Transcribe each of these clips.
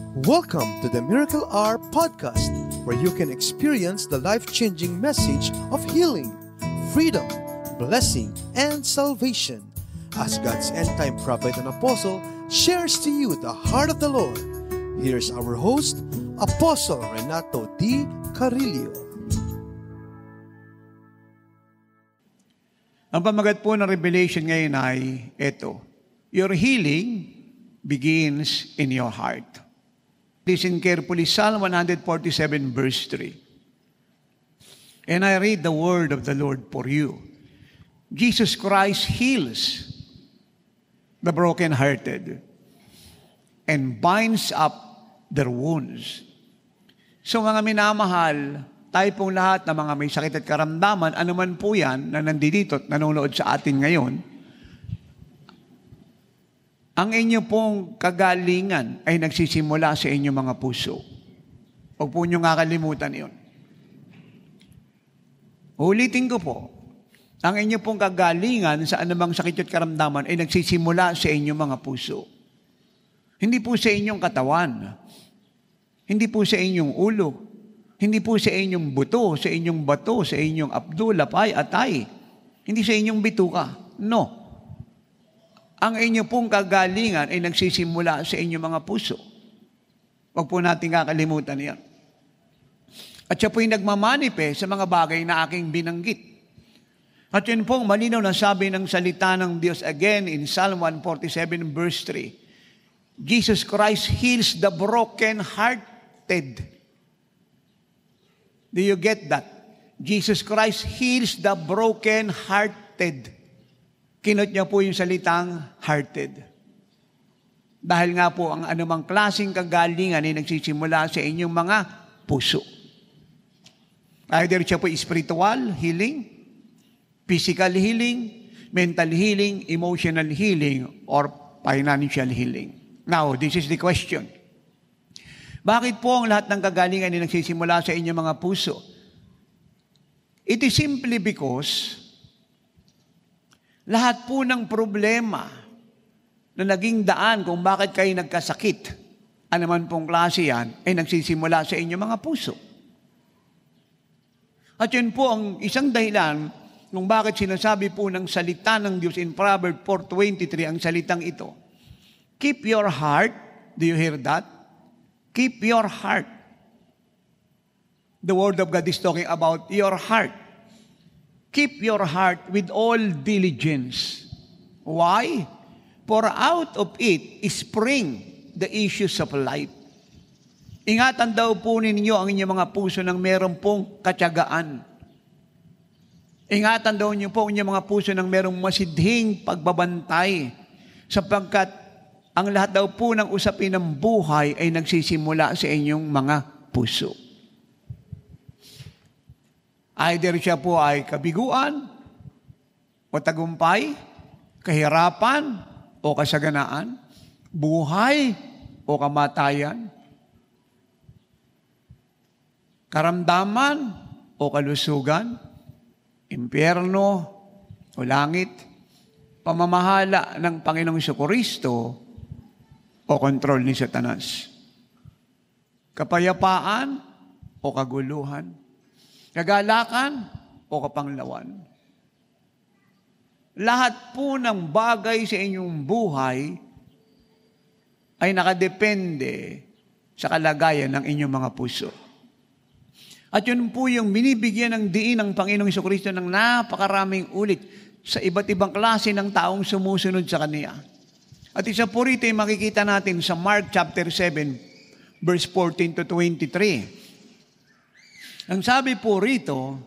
Welcome to the Miracle Hour podcast, where you can experience the life-changing message of healing, freedom, blessing, and salvation. As God's end-time prophet and apostle shares to you the heart of the Lord, here's our host, Apostle Renato D. Carillo. Ang pamagat po ng Revelation ngayon ay ito: your healing begins in your heart. Listen carefully, Psalm 147 verse 3. And I read the word of the Lord for you. Jesus Christ heals the brokenhearted and binds up their wounds. So mga minamahal, tayo pong lahat na mga may sakit at karamdaman, anuman po yan na nandito at nanonood sa atin ngayon, ang inyo pong kagalingan ay nagsisimula sa inyong mga puso. Huwag po nyo kakalimutan yun. Ulitin ko po, ang inyo pong kagalingan sa anumang sakit at karamdaman ay nagsisimula sa inyong mga puso. Hindi po sa inyong katawan, hindi po sa inyong ulo, hindi po sa inyong buto, sa inyong bato, sa inyong abdo, lapay, atay, hindi sa inyong bituka. No. Ang inyo pong kagalingan ay nagsisimula sa inyong mga puso. Huwag po natin kakalimutan yan. At siya po'y nagmamanifest sa mga bagay na aking binanggit. At yun pong malinaw na sabi ng salita ng Diyos again in Psalm 147 verse 3. Jesus Christ heals the broken-hearted. Do you get that? Jesus Christ heals the broken-hearted. Kinot niya po yung salitang hearted. Dahil nga po ang anumang klaseng kagalingan ay nagsisimula sa inyong mga puso. Either siya po spiritual healing, physical healing, mental healing, emotional healing, or financial healing. Now, this is the question. Bakit po ang lahat ng kagalingan ay nagsisimula sa inyong mga puso? It is simply because lahat po ng problema na naging daan kung bakit kayo nagkasakit, anuman pong klase yan, ay nagsisimula sa inyong mga puso. At yun po ang isang dahilan kung bakit sinasabi po ng salita ng Diyos in Proverbs 4:23, ang salitang ito. Keep your heart. Do you hear that? Keep your heart. The Word of God is talking about your heart. Keep your heart with all diligence. Why? For out of it spring the issues of life. Ingatan daw po ninyo ang inyong mga puso ng meron pong katyagaan. Ingatan daw niyo po ang inyong mga puso ng merong masidhing pagbabantay, sapagkat ang lahat daw po ng usapin ng buhay ay nagsisimula sa inyong mga puso. Either siya po ay kabiguan, o tagumpay, kahirapan, o kasaganaan, buhay, o kamatayan, karamdaman, o kalusugan, impyerno, o langit, pamamahala ng Panginoong Jesucristo, o kontrol ni Satanas, kapayapaan, o kaguluhan, kagalakan o kapanglawan. Lahat po ng bagay sa inyong buhay ay nakadepende sa kalagayan ng inyong mga puso. At yun po yung binibigyan ng diin ng Panginoong Jesucristo ng napakaraming ulit sa iba't ibang klase ng taong sumusunod sa Kanya. At isa po rito ay makikita natin sa Mark chapter 7, verse 14 to 23. Ang sabi po rito,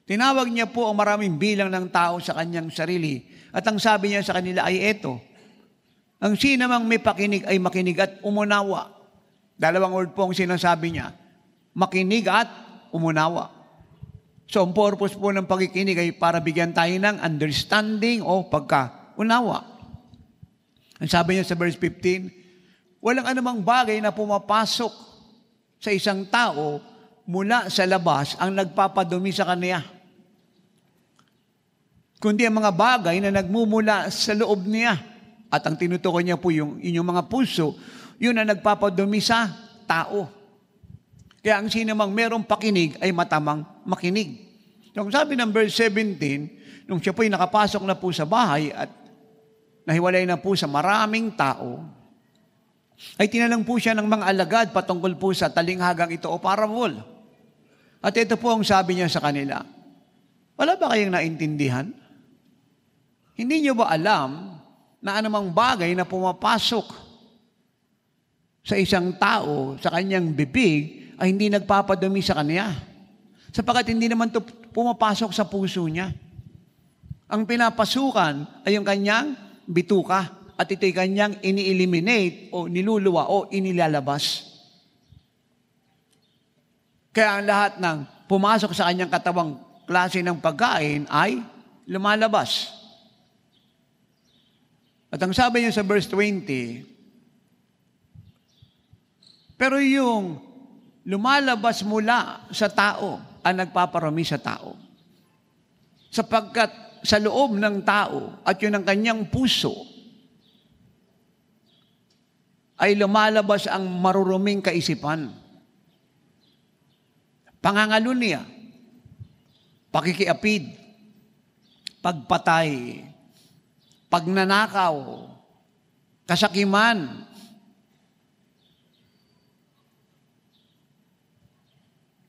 tinawag niya po ang maraming bilang ng tao sa kanyang sarili. At ang sabi niya sa kanila ay eto, ang sinamang may pakinig ay makinig at umunawa. Dalawang word po ang sinasabi niya, makinig at umunawa. So ang purpose po ng pakikinig ay para bigyan tayo ng understanding o pagkaunawa. Ang sabi niya sa verse 15, walang anumang bagay na pumapasok sa isang tao mula sa labas ang nagpapadumi sa kanya, kundi ang mga bagay na nagmumula sa loob niya. At ang tinutukoy niya po yung inyong mga puso, Yun ang nagpapadumi sa tao. Kaya ang sinamang merong pakinig ay matamang makinig. Yung sabi ng verse 17, nung siya po'y nakapasok na po sa bahay at nahiwalay na po sa maraming tao, ay tinanong po siya ng mga alagad patungkol po sa talinghagang ito o parable. At ito po ang sabi niya sa kanila, wala ba kayong naintindihan? Hindi niyo ba alam na anumang bagay na pumapasok sa isang tao, sa kanyang bibig, ay hindi nagpapadumi sa kanya? Sapagkat hindi naman ito pumapasok sa puso niya. Ang pinapasukan ay yung kanyang bituka at ito'y kanyang ini-eliminate o niluluwa o inilalabas. Kaya ang lahat ng pumasok sa kanyang katawang klase ng pagkain ay lumalabas. At ang sabi niya sa verse 20, pero yung lumalabas mula sa tao ang nagpaparami sa tao. Sapagkat sa loob ng tao at yun ang kanyang puso ay lumalabas ang maruruming kaisipan. Pangangalunya, pakikiapid, pagpatay, pagnanakaw, kasakiman,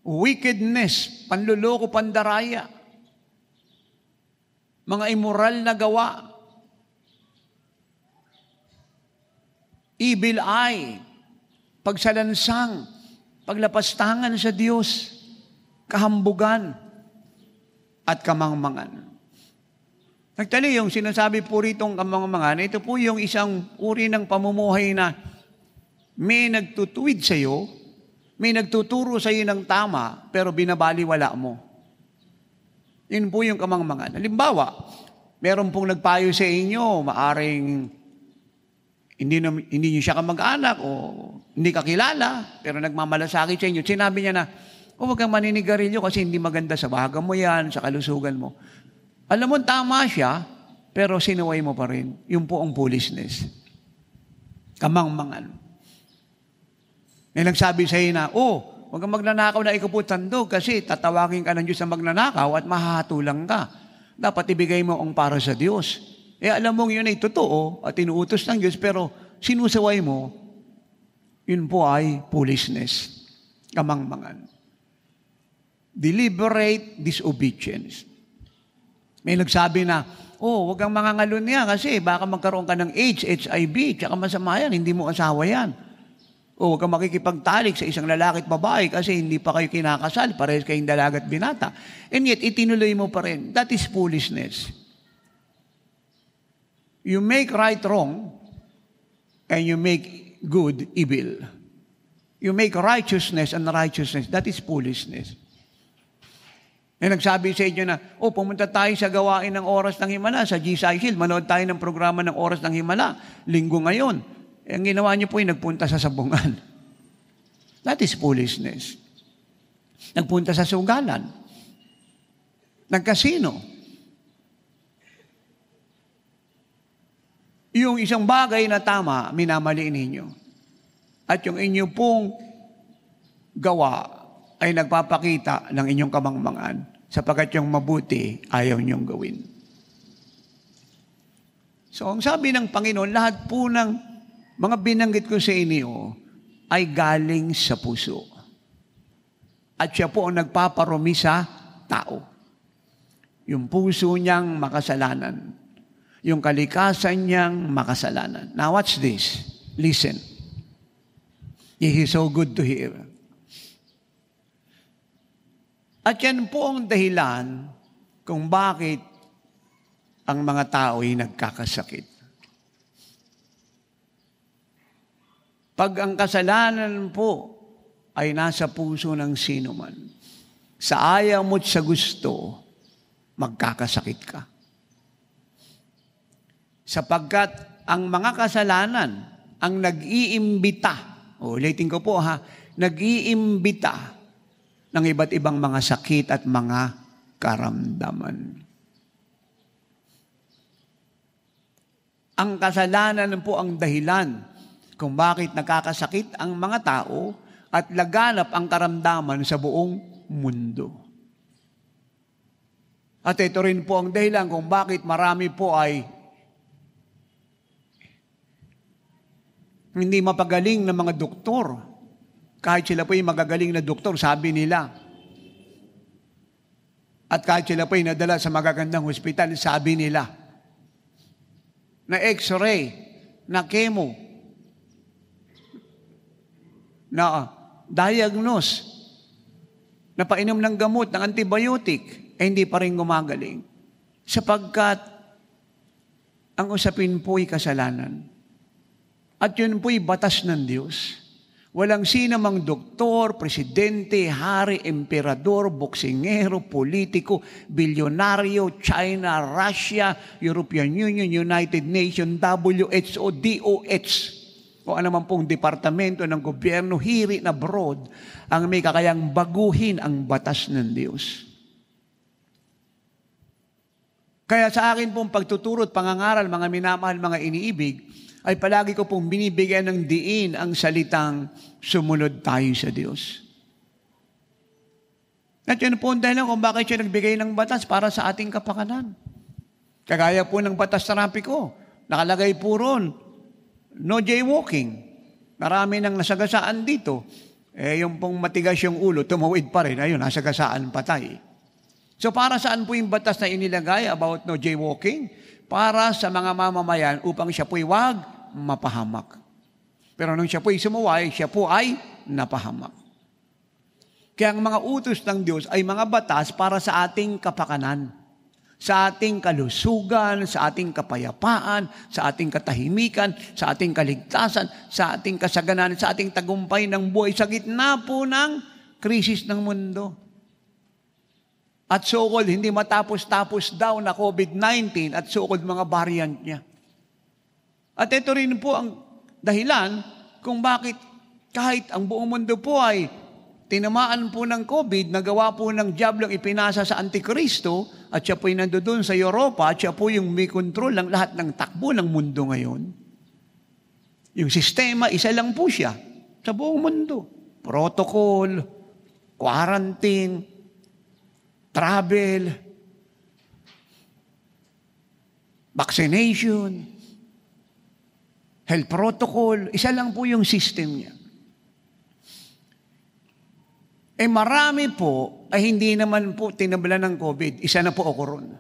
wickedness, panluloko, pandaraya, mga immoral na gawa, evil eye, pagsalansang, paglapastangan sa Diyos, kahambugan, at kamangmangan. Actually, yung sinasabi po ritong kamangmangan, ito po yung isang uri ng pamumuhay na may nagtutuwid sa iyo, may nagtuturo sa iyo ng tama, pero binabaliwala mo. Yun po yung kamangmangan. Halimbawa, meron pong nagpayo sa inyo, maaring hindi niyo siya kamag-anak o hindi kakilala, pero nagmamalasakit sa inyo. Sinabi niya na, huwag kang maninigarilyo kasi hindi maganda sa baga mo yan, sa kalusugan mo. Alam mo, tama siya, pero sinuway mo pa rin. Yun po ang foolishness. Kamangmangan. May nagsabi sa iyo na, huwag kang magnanakaw na ikaw po tandog kasi tatawagin ka ng Diyos na magnanakaw at mahahatulang ka. Dapat ibigay mo ang para sa Diyos. Alam mong yun ay totoo at inuutos ng Diyos, pero sinusaway mo, yun po ay foolishness. Kamangmangan. Deliberate disobedience. May nagsabi na, huwag kang mangangalun niya kasi baka magkaroon ka ng AIDS, HIV, tsaka masama yan, hindi mo asawa yan. Huwag kang makikipagtalik sa isang lalaki at babae kasi hindi pa kayo kinakasal, parehas kayong dalaga at binata. And yet, itinuloy mo pa rin. That is foolishness. You make right wrong, and you make good evil. You make righteousness and righteousness. That is foolishness. Eh, nagsabi sa inyo na, pumunta tayo sa gawain ng Oras ng Himala, sa GSI Hill, manood tayo ng programa ng Oras ng Himala, linggo ngayon. Ang ginawa niyo po ay nagpunta sa sabungan. That is foolishness. Nagpunta sa sugalan. Nagkasino. Yung isang bagay na tama, minamaliin ninyo. At yung inyo pong gawa ay nagpapakita ng inyong kamangmangan sapagkat yung mabuti ayaw niyong gawin. So, ang sabi ng Panginoon, lahat po ng mga binanggit ko sa inyo ay galing sa puso. At siya po ang nagpaparumi sa tao. Yung puso niyang makasalanan. Yung kalikasan niyang makasalanan. Now watch this. Listen. It is so good to hear. At yan po ang dahilan kung bakit ang mga tao ay nagkakasakit. Pag ang kasalanan po ay nasa puso ng sino man, sa ayaw mo't sa gusto, magkakasakit ka. Sapagkat ang mga kasalanan ang nag-iimbita, ulitin ko po nag-iimbita ng iba't ibang mga sakit at mga karamdaman. Ang kasalanan po ang dahilan kung bakit nakakasakit ang mga tao at laganap ang karamdaman sa buong mundo. At ito rin po ang dahilan kung bakit marami po ay hindi mapagaling na mga doktor. Kahit sila po ay magagaling na doktor, sabi nila. At kahit sila po ay nadala sa magagandang hospital, sabi nila, na x-ray, na chemo, na diagnose, na painom ng gamot, ng antibiotic, hindi pa rin gumagaling. Sapagkat ang usapin po ay kasalanan. At yun po'y batas ng Diyos. Walang sinamang doktor, presidente, hari, emperador, boksingero, politiko, bilyonaryo, China, Russia, European Union, United Nations, WHO, DOH, o anuman pong departamento ng gobyerno, hiri na broad, ang may kakayang baguhin ang batas ng Diyos. Kaya sa akin pong pagtuturo at pangangaral, mga minamahal, mga iniibig, ay palagi ko pong binibigyan ng diin ang salitang sumunod tayo sa Diyos. At yun po ang dahilan kung bakit siya nagbigay ng batas para sa ating kapakanan. Kagaya po ng batas trapiko, nakalagay po ron, no jaywalking. Marami nang nasagasaan dito. Yung pong matigas yung ulo, tumawid pa rin, ayun, nasagasaan patay. So para saan po yung batas na inilagay about no jaywalking? Para sa mga mamamayan upang siya po'y wag mapahamak. Pero nung siya po'y sumuway, siya po ay napahamak. Kaya ang mga utos ng Diyos ay mga batas para sa ating kapakanan, sa ating kalusugan, sa ating kapayapaan, sa ating katahimikan, sa ating kaligtasan, sa ating kasaganan, sa ating tagumpay ng buhay sa gitna po ng krisis ng mundo. At so-called, hindi matapos-tapos daw na COVID-19 at so-called mga variant niya. At ito rin po ang dahilan kung bakit kahit ang buong mundo po ay tinamaan po ng COVID, nagawa po ng diablong ipinasa sa Antikristo, at siya po ay nandoon sa Europa, at siya po yung may control ng lahat ng takbo ng mundo ngayon. Yung sistema, isa lang po siya sa buong mundo. Protocol, quarantine, travel, vaccination, health protocol, isa lang po yung system niya. Marami po ay hindi naman po tinabla ng COVID. Isa na po ako ron.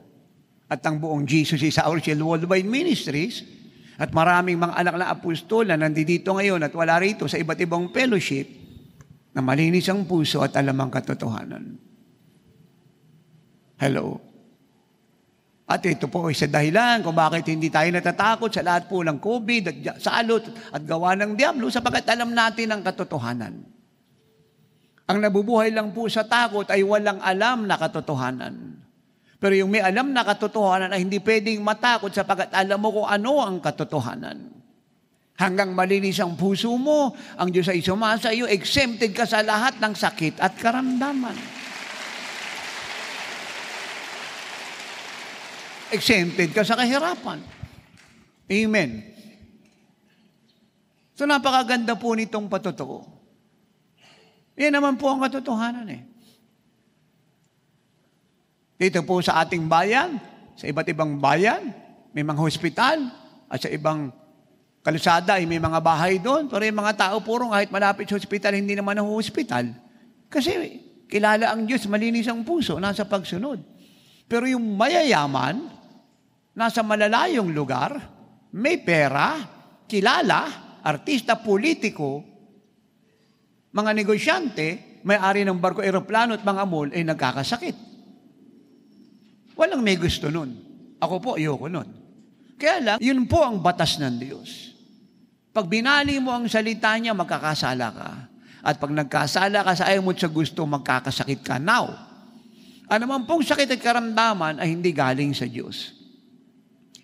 At ang buong Jesus is Our Shield Worldwide Ministries at maraming mga anak na apostol na nandito ngayon at wala rito sa iba't ibang fellowship na malinis ang puso at alam ang katotohanan. Hello. At ito po ay sa dahilan kung bakit hindi tayo natatakot sa lahat po ng COVID at salot at gawa ng diablo sapagkat alam natin ang katotohanan. Ang nabubuhay lang po sa takot ay walang alam na katotohanan. Pero yung may alam na katotohanan ay hindi pwedeng matakot sapagkat alam mo kung ano ang katotohanan. Hanggang malinis ang puso mo, ang Diyos ay sumasa iyo, exempted ka sa lahat ng sakit at karamdaman. Exempted ka sa kahirapan. Amen. So napakaganda po nitong patotoo. Yan naman po ang katotohanan eh. Dito po sa ating bayan, sa iba't ibang bayan, may mga hospital, at sa ibang kalsada ay may mga bahay doon. Pero yung mga tao puro kahit malapit sa hospital, hindi naman ang hospital. Kasi kilala ang Diyos, malinis ang puso, nasa pagsunod. Pero yung mayayaman, nasa malalayong lugar, may pera, kilala, artista, politiko, mga negosyante, may-ari ng barko, eroplano at mga mall ay nagkakasakit. Walang may gusto nun. Ako po, ayoko nun. Kaya lang, yun po ang batas ng Diyos. Pag binali mo ang salita niya, magkakasala ka. At pag nagkasala ka sa ayaw mo sa gusto, magkakasakit ka. Now, ano man pong sakit at karamdaman ay hindi galing sa Diyos.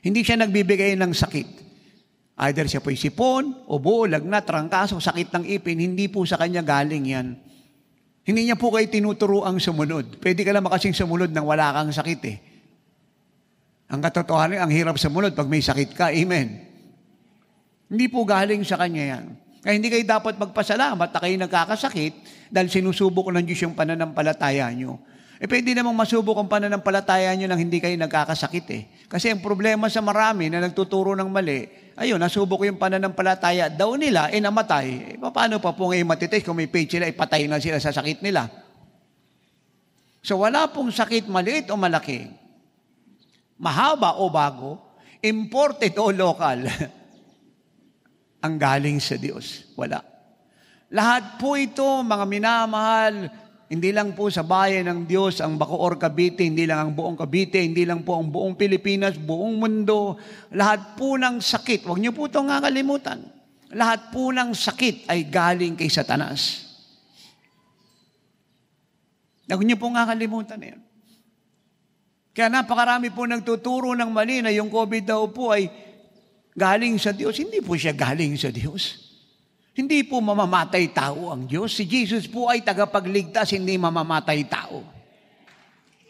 Hindi siya nagbibigay ng sakit. Either siya po'y sipon, ubo, lagnat, trangkaso, sakit ng ipin, hindi po sa kanya galing yan. Hindi niya po kayo tinuturuang sumunod. Pwede ka lang makasing sumunod nang wala kang sakit eh. Ang katotohanan, ang hirap sumunod pag may sakit ka. Amen. Hindi po galing sa Kanya yan. Kaya hindi kayo dapat magpasalamat na kayo nagkakasakit dahil sinusubok ng Diyos yung pananampalataya nyo. Pwede namang masubok ang pananampalataya nyo nang hindi kayo nagkakasakit eh. Kasi ang problema sa marami na nagtuturo ng mali, ayun, nasubok yung pananampalataya daw nila, namatay. Paano pa po ngayon matitest kung may faith sila, ipatay na sila sa sakit nila? So wala pong sakit, maliit o malaki, mahaba o bago, imported o local, ang galing sa Diyos. Wala. Lahat po ito, mga minamahal, hindi lang po sa bayan ng Diyos, ang Bacoor, Cavite, hindi lang ang buong Cavite, hindi lang po ang buong Pilipinas, buong mundo, lahat po ng sakit, huwag niyo po itong kakalimutan, lahat po ng sakit ay galing kay Satanas. Huwag niyo po kakalimutan yan. Kaya napakarami po nagtuturo ng mali na yung COVID daw po ay galing sa Diyos. Hindi po siya galing sa Diyos. Hindi po mamamatay tao ang Diyos. Si Jesus po ay tagapagligtas, hindi mamamatay tao.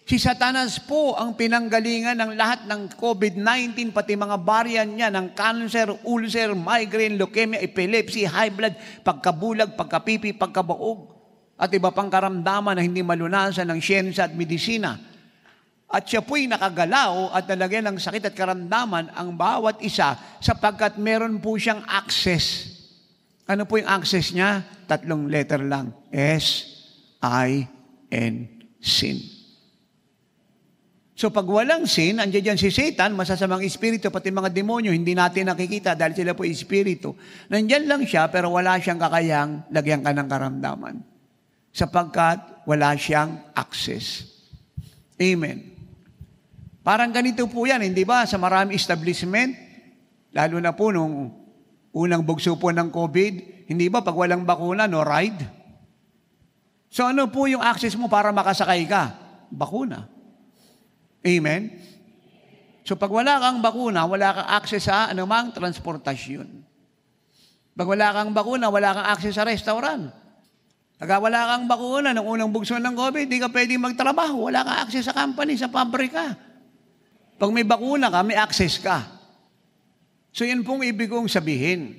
Si Satanas po ang pinanggalingan ng lahat ng COVID-19, pati mga variant niya ng cancer, ulcer, migraine, leukemia, epilepsy, high blood, pagkabulag, pagkapipi, pagkabaog, at iba pang karamdaman na hindi malunasan ng siyensya at medisina. At siya po'y nakagalaw at nalagyan ng sakit at karamdaman ang bawat isa sapagkat meron po siyang access. Ano po yung access niya? 3 letter lang. S-I-N, sin. So pag walang sin, andiyan dyan si Satan, masasamang espiritu, pati mga demonyo, hindi natin nakikita dahil sila po espiritu. Nandyan lang siya pero wala siyang kakayang lagyan ka ng karamdaman. Sapagkat wala siyang access. Amen. Parang ganito po yan, hindi ba? Sa marami establishment, lalo na po nung unang bugso po ng COVID, hindi ba? Pag walang bakuna, no ride? So ano po yung access mo para makasakay ka? Bakuna. Amen? So pag wala kang bakuna, wala kang access sa anumang transportasyon. Pag wala kang bakuna, wala kang access sa restaurant. Pag wala kang bakuna, nung unang bugso ng COVID, hindi ka pwedeng magtrabaho. Wala kang access sa company, sa pabrika. Pag may bakuna ka, may access ka. So yan pong ibig kong sabihin.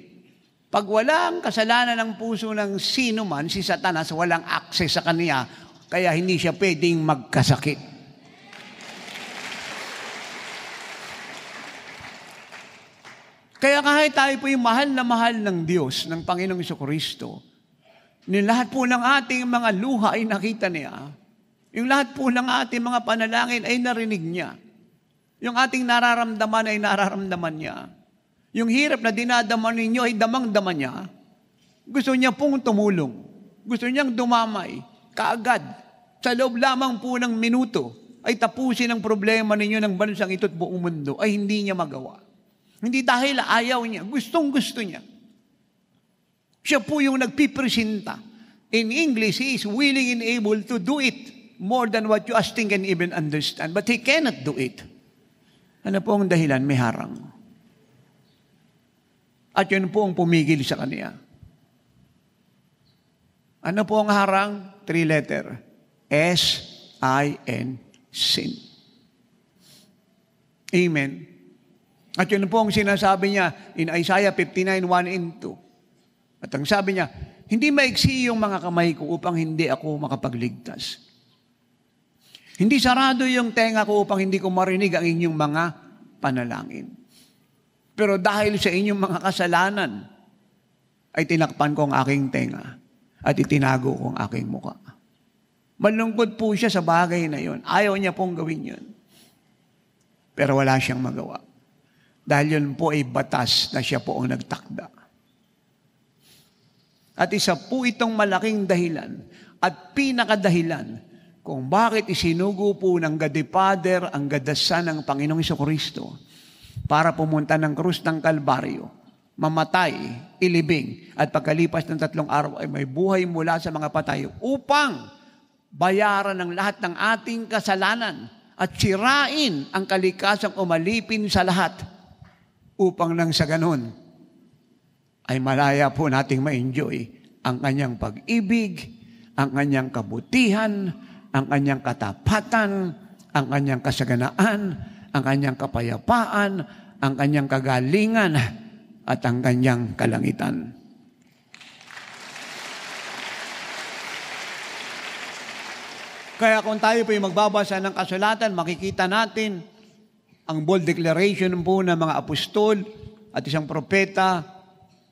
Pag walang kasalanan ng puso ng sino man, si Satanas, walang access sa kanya, kaya hindi siya pwedeng magkasakit. Kaya kahit tayo po yung mahal ng Diyos, ng Panginoong Jesucristo, yung lahat po ng ating mga luha ay nakita niya. Yung lahat po ng ating mga panalangin ay narinig niya. Yung ating nararamdaman ay nararamdaman niya. Yung hirap na dinadaman ninyo ay damang-daman niya. Gusto niya pong tumulong. Gusto niyang dumamay. Kaagad. Sa loob lamang po ng minuto ay tapusin ang problema ninyo ng bansang ito at buong mundo ay hindi niya magawa. Hindi dahil ayaw niya. Gustong-gusto niya. Siya po yung nagpipresenta. In English, He is willing and able to do it more than what you ask, think, and even understand. But He cannot do it. Ano po ang dahilan? May harang. At yun po ang pumigil sa kanya. Ano po ang harang? 3 letter. S-I-N, sin. Amen. At yun po ang sinasabi niya in Isaiah 59, 1 and 2. At ang sabi niya, hindi maiksi yung mga kamay ko upang hindi ako makapagligtas. Hindi sarado yung tenga ko upang hindi ko marinig ang inyong mga panalangin. Pero dahil sa inyong mga kasalanan, ay tinakpan ko ang aking tenga at itinago ko ang aking muka. Malungkot po siya sa bagay na yon. Ayaw niya pong gawin yun. Pero wala siyang magawa. Dahil yun po ay batas na siya po ang nagtakda. At isa po itong malaking dahilan at pinakadahilan kung bakit isinugo po ng God the Father ang gadasan ng Panginoong Jesucristo para pumunta ng krus ng Kalbaryo, mamatay, ilibing, at pagkalipas ng 3 araw ay may buhay mula sa mga patay upang bayaran ng lahat ng ating kasalanan at sirain ang kalikasang umalipin sa lahat upang nang sa ganun ay malaya po nating ma-enjoy ang kanyang pag-ibig, ang kanyang kabutihan, ang kanyang katapatan, ang kanyang kasaganaan, ang kanyang kapayapaan, ang kanyang kagalingan, at ang kanyang kalangitan. Kaya kung tayo po yung magbabasa ng kasulatan, makikita natin ang bold declaration po ng mga apostol at isang propeta,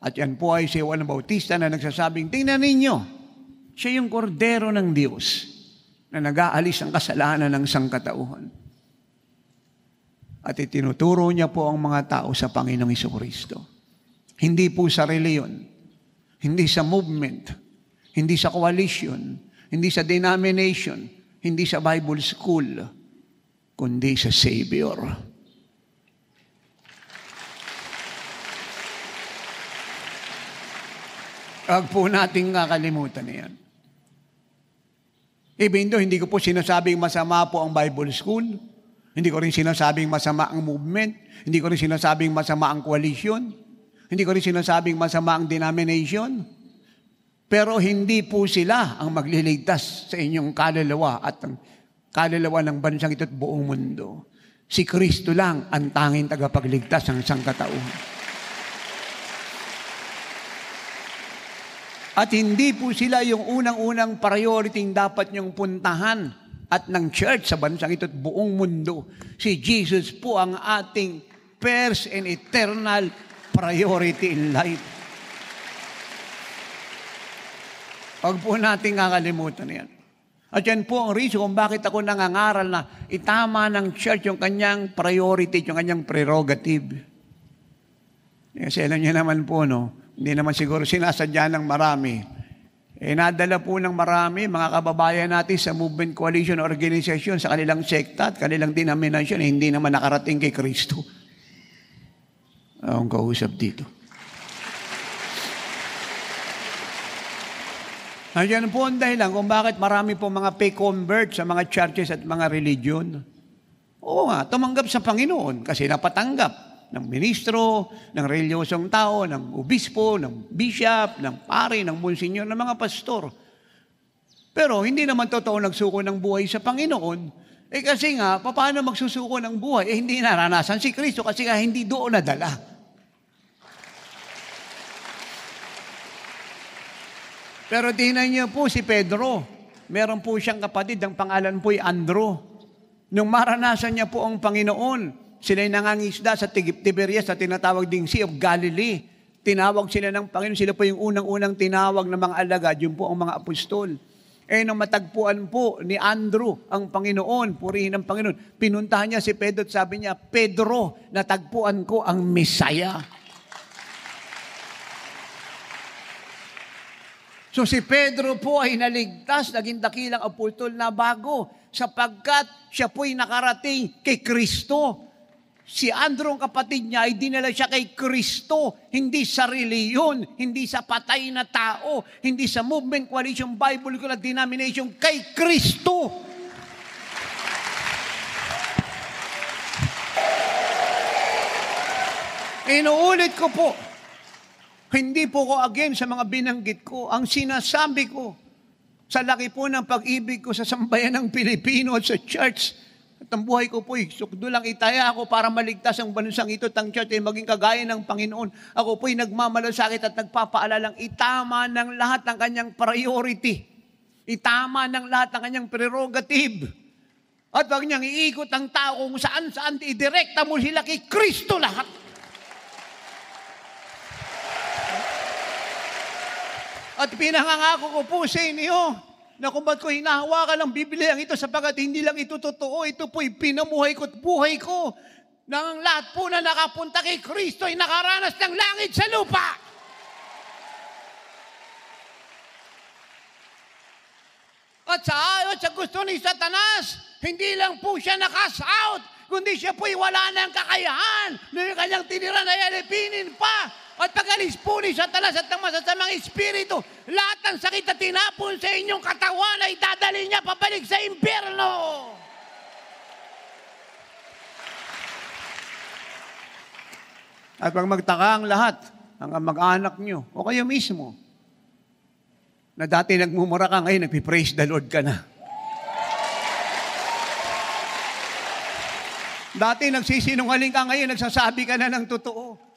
at yan po ay si Juan Bautista na nagsasabing, tingnan ninyo, siya yung kordero ng Diyos na nag-aalis ng kasalanan ng sangkatauhan. At itinuturo niya po ang mga tao sa Panginoong Jesucristo. Hindi po sa reliyon, hindi sa movement, hindi sa coalition, hindi sa denomination, hindi sa Bible school, kundi sa Savior. Huwag po nating kakalimutan na yan. Even though hindi ko po sinasabing masama po ang Bible school, hindi ko rin sinasabing masama ang movement, hindi ko rin sinasabing masama ang coalition, hindi ko rin sinasabing masama ang denomination, pero hindi po sila ang magliligtas sa inyong kaluluwa at ang kaluluwa ng bansang ito at buong mundo. Si Kristo lang ang tanging tagapagligtas ng sangkatauhan. At hindi po sila yung unang-unang priority dapat niyong puntahan at ng church sa bansang ito at buong mundo. Si Jesus po ang ating first and eternal priority in life. Huwag po natin kakalimutan yan. At yan po ang reason kung bakit ako nangangaral na itama ng church yung kanyang priority, yung kanyang prerogative. Kasi alam niyo naman po, no? Hindi naman siguro sinasadya ng marami. Nadala po ng marami, mga kababayan natin sa movement, coalition, organization, sa kanilang sekta at kanilang denomination, hindi naman nakarating kay Kristo. Ang kausap dito. Nandiyan po ang dahilan kung bakit marami po mga convert sa mga churches at mga religion. Oo nga, tumanggap sa Panginoon kasi napatanggap ng ministro, ng reliyosong tao, ng obispo, ng bishop, ng pare, ng monsinyor, ng mga pastor. Pero hindi naman totoo nagsuko ng buhay sa Panginoon. Kasi nga, paano magsusuko ng buhay? Hindi naranasan si Kristo kasi nga hindi doon nadala. Pero tingnan niyo po si Pedro. Meron po siyang kapatid, ang pangalan po ay Andrew. Nung maranasan niya po ang Panginoon, sila'y nangangisda sa Tiberias na tinatawag ding Sea of Galilee. Tinawag sila ng Panginoon. Sila po yung unang-unang tinawag ng mga alagad. Yun po ang mga apostol. Nang matagpuan po ni Andrew ang Panginoon, purihin ng Panginoon, pinuntahan niya si Pedro at sabi niya, Pedro, natagpuan ko ang Messiah. So si Pedro po ay naligtas, naging dakilang apostol na bago, sapagkat siya po'y nakarating kay Kristo. Si Andrew, ang kapatid niya, ay dinala siya kay Kristo, hindi sa reliyon, hindi sa patay na tao, hindi sa movement, coalition, Bible, at denomination, kay Kristo. Inuulit ko po, hindi po ko again sa mga binanggit ko. Ang sinasabi ko, sa laki po ng pag-ibig ko sa sambayan ng Pilipino at sa church, at ang buhay ko po'y sukdo lang itaya ako para maligtas ang bansang ito at ang church ay maging kagaya ng Panginoon. Ako po'y nagmamalasakit at nagpapaalalang itama ng lahat ng kanyang priority. Itama ng lahat ng kanyang prerogative. At wag niyang iikot ang tao kung saan-saan, idirekta mo sila kay Kristo lahat. At pinangangako ko po sa inyo, na kung ba't ko hinahawakan ng Biblia ito sapagkat hindi lang ito totoo, ito po'y pinamuhay ko at buhay ko. Nang lahat po na nakapunta kay Kristo ay nakaranas ng langit sa lupa. At sa ayot sa gusto ni Satanas, hindi lang po siya nakas out, kundi siya po'y wala ng kakayahan na yung kanyang tiniran ay alipinin pa. At pag-alis po ni Satanas at ng masasamang espiritu, lahat ng sakit na tinapon sa inyong katawan ay dadali niya pabalik sa impyerno. At pag magtaka ang lahat, ang mag-anak nyo, o kayo mismo, na dati nagmumura ka, ngayon nagpipraise the Lord ka na. Dati nagsisinungaling ka, ngayon nagsasabi ka na ng totoo.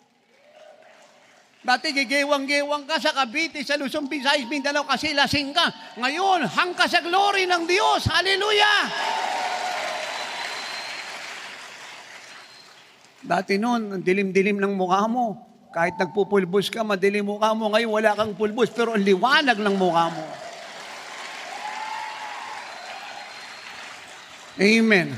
Dati gigewang-gewang ka sa Cavite, sa Luzon, Visayas, Mindanao kasi lasing ka. Ngayon, hangka sa glory ng Diyos. Hallelujah! Dati noon, ang dilim-dilim ng mukha mo. Kahit nagpupulbos ka, madilim mukha mo. Ngayon, wala kang pulbos, pero ang liwanag ng mukha mo. Amen.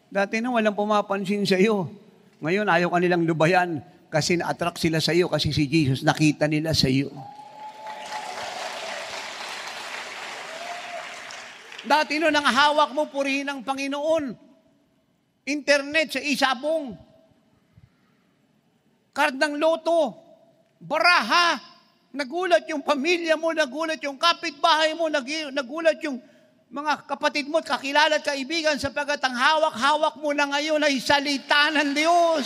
Dati na walang pumapansin sa iyo. Ngayon, ayaw ka nilang lubayan kasi na-attract sila sa iyo kasi si Jesus nakita nila sa iyo. Dati no, nang hawak mo, purihin ng Panginoon. Internet sa isabong. Card ng loto. Baraha. Nagulat yung pamilya mo, nagulat yung kapitbahay mo, nagulat yung mga kapatid mo, kakilala at kaibigan sapagkat ang hawak-hawak mo na ngayon ay salita ng Diyos.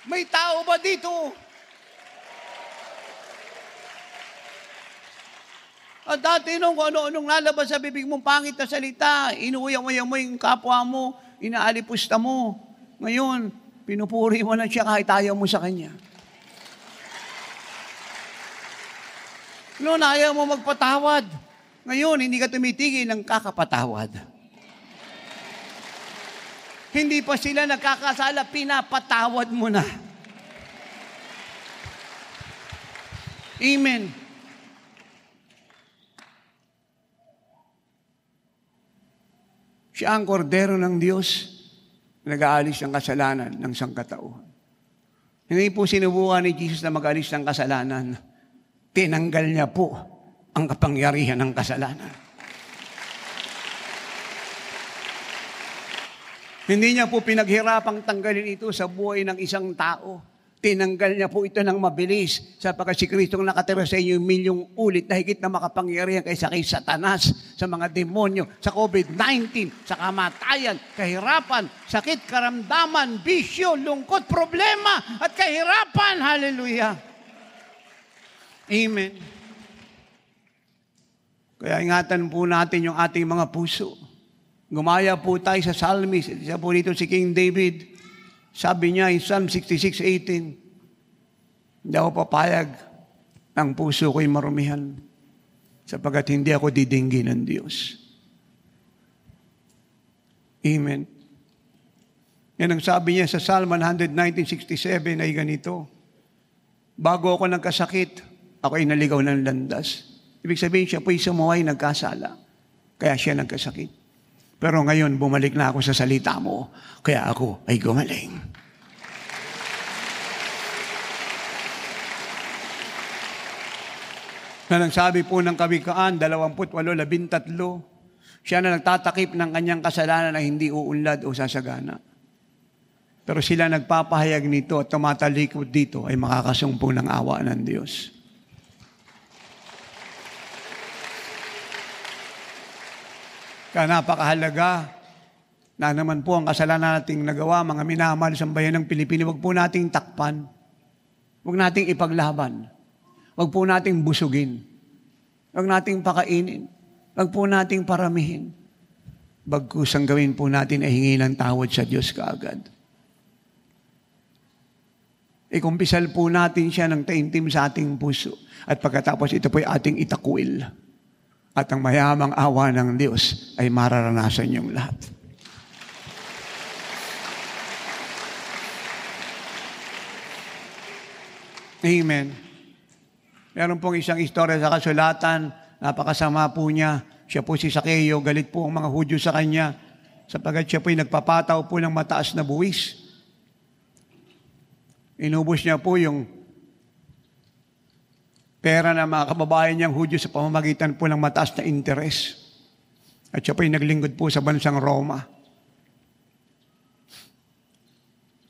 May tao ba dito? At dati nung ano-anong lalabas sa bibig mong pangit na salita, inuuya-uya mo yung kapwa mo, inaalipusta mo. Ngayon, pinupuri mo na siya kahit ayaw mo sa kanya. Noon, ayaw mo magpatawad. Ngayon, hindi ka tumitigil ng kakapatawad. Hindi pa sila nagkakasala, pinapatawad mo na. Amen. Siya ang kordero ng Diyos, nag-aalis ng kasalanan ng sangkatauhan. Hindi po sinubukan ni Jesus na mag-alis ng kasalanan. Tinanggal niya po ang kapangyarihan ng kasalanan. Hindi niya po pinaghirapang tanggalin ito sa buhay ng isang tao. Tinanggal niya po ito ng mabilis sapagkat si Kristong nakatira sa inyo milyong ulit na higit na makapangyarihan kaysa kay Satanas, sa mga demonyo, sa COVID-19, sa kamatayan, kahirapan, sakit, karamdaman, bisyo, lungkot, problema, at kahirapan. Hallelujah! Amen. Kaya ingatan po natin yung ating mga puso. Gumaya po tayo sa Psalmist. Isa po dito si King David. Sabi niya in Psalm 66:18, hindi ako papayag ang puso ko'y marumihan sapagkat hindi ako didinggin ng Diyos. Amen. Yan ang sabi niya sa Psalm 119:67 ay ganito, bago ako nagkasakit, ako ay naligaw ng landas. Ibig sabihin siya po'y sumuway nagkasala, kaya siya nagkasakit. Pero ngayon, bumalik na ako sa salita mo, kaya ako ay gumaling. Na nagsabi po ng Kawikaan, 28:13, siya na nagtatakip ng kanyang kasalanan na hindi uunlad o sasagana. Pero sila nagpapahayag nito at tumatalikod dito ay makakasumpo ng awa ng Diyos. Kaya napakahalaga na naman po ang kasalanan nating nagawa, mga minamahal sa bayan ng Pilipinas, huwag po nating takpan. Huwag nating ipaglaban. Huwag po nating busugin. Huwag nating pakainin. Huwag po nating paramihin. Bagkus ang gawin po natin ay hingi ng tawad sa Diyos kaagad. Ikumpisal po natin siya ng taimtim sa ating puso. At pagkatapos ito po ay ating itakwil. At ang mayamang awa ng Diyos ay mararanasan niyong lahat. Amen. Meron pong isang istorya sa kasulatan, napakasama po niya. Siya po si Sakeo, galit po ang mga Hudyo sa kanya, sapagkat siya po ay nagpapataw po ng mataas na buwis. Inubos niya po yung pera ng mga kababayan niyang Hudyo sa pamamagitan po ng mataas na interes. At siya po ay naglingkod po sa bansang Roma.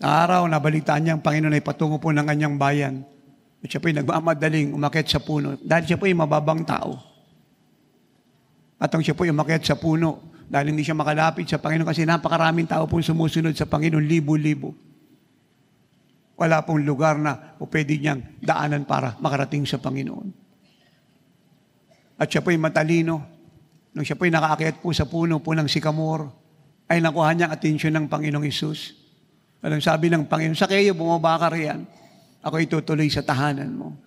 Sa araw, nabalitaan niya ang Panginoon ay patungo po ng kanyang bayan. At siya po ay nagmamadaling umakyat sa puno. Dahil siya po ay mababang tao. At ang siya po ay umakyat sa puno, dahil hindi siya makalapit sa Panginoon kasi napakaraming tao po sumusunod sa Panginoon, libo-libo. Wala pong lugar na o pwede niyang daanan para makarating sa Panginoon. At siya po'y matalino. Nung siya po'y nakaakyat po sa puno po ng sikamor, ay nakuha niyang atensyon ng Panginoong Hesus. Anong sabi ng Panginoon? Sakeo, bumaba ka riyan. Ako itutuloy sa tahanan mo.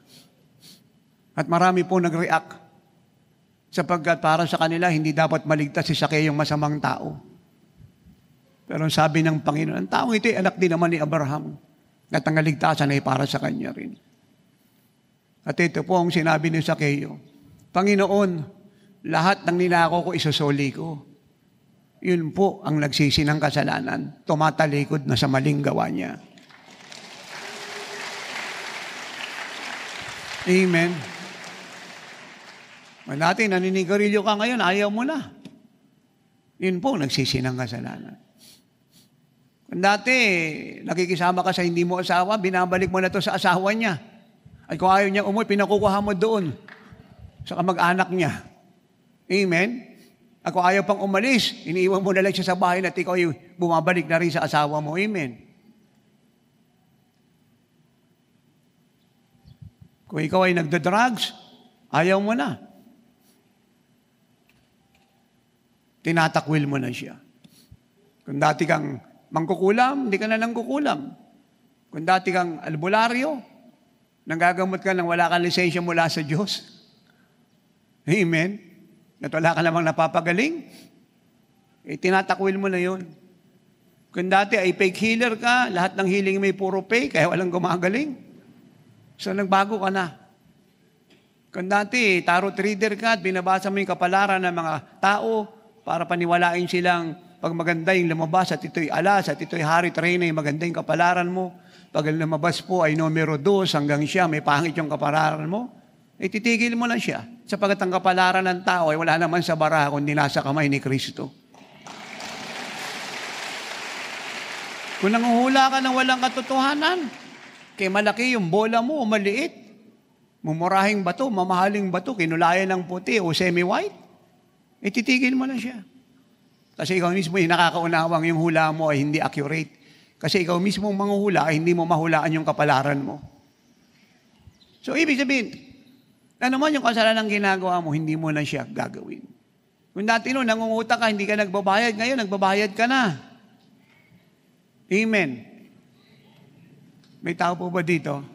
At marami po nag-react. Sapagkat para sa kanila, hindi dapat maligtas si Sakeo, masamang tao. Pero sabi ng Panginoon, ang taong ito ay anak din naman ni Abraham. At ang kaligtasan ay para sa kanya rin. At ito po ang sinabi ni Sakeo, Panginoon, lahat ng ninakaw ko isusuli ko. Yun po ang nagsisi ng kasalanan. Tumatalikod na sa maling gawa niya. Amen. Dati naninigarilyo ka ngayon, ayaw mo na. Yun po ang nagsisi ng kasalanan. Kung dati, nakikisama ka sa hindi mo asawa, binabalik mo na to sa asawa niya. At kung ayaw niya umuwi, pinakukuha mo doon sa kamag-anak niya. Amen? At kung ayaw pang umalis, iniiwan mo na lang siya sa bahay at ikaw ay bumabalik na rin sa asawa mo. Amen? Kung ikaw ay nagda-drugs, ayaw mo na. Tinatakwil mo na siya. Kung dati kang mangkukulam, hindi ka na nangkukulam. Kung dati kang albularyo, nanggagamot ka nang wala kang lisensya mula sa Diyos. Amen? At wala ka namang napapagaling, tinatakwil mo na yun. Kung dati ay fake healer ka, lahat ng healing may puro fake, kaya walang gumagaling. So nagbago ka na. Kung dati tarot reader ka at binabasa mo yung kapalaran ng mga tao para paniwalain silang pag maganda yung lumabas at ito'y alas at ito'y hari trena yung maganda yung kapalaran mo. Pag lumabas po ay numero 2 hanggang siya, may pangit yung kapalaran mo, titigil mo lang siya. Sapagat ang kapalaran ng tao ay wala naman sa bara kundi nasa kamay ni Kristo. Kung nanguhula ka ng walang katotohanan, kay malaki yung bola mo o maliit, mumurahing bato, mamahaling bato, kinulayan ng puti o semi-white, titigil mo lang siya. Kasi ikaw mismo ay nakakaunawang yung hula mo ay hindi accurate. Kasi ikaw mismo manguhula ay hindi mo mahulaan yung kapalaran mo. So, ibig sabihin, ano man yung kasalanan ginagawa mo, hindi mo na siya gagawin. Kung dati noon, nangungutang ka, hindi ka nagbabayad, ngayon nagbabayad ka na. Amen. May tao po ba dito?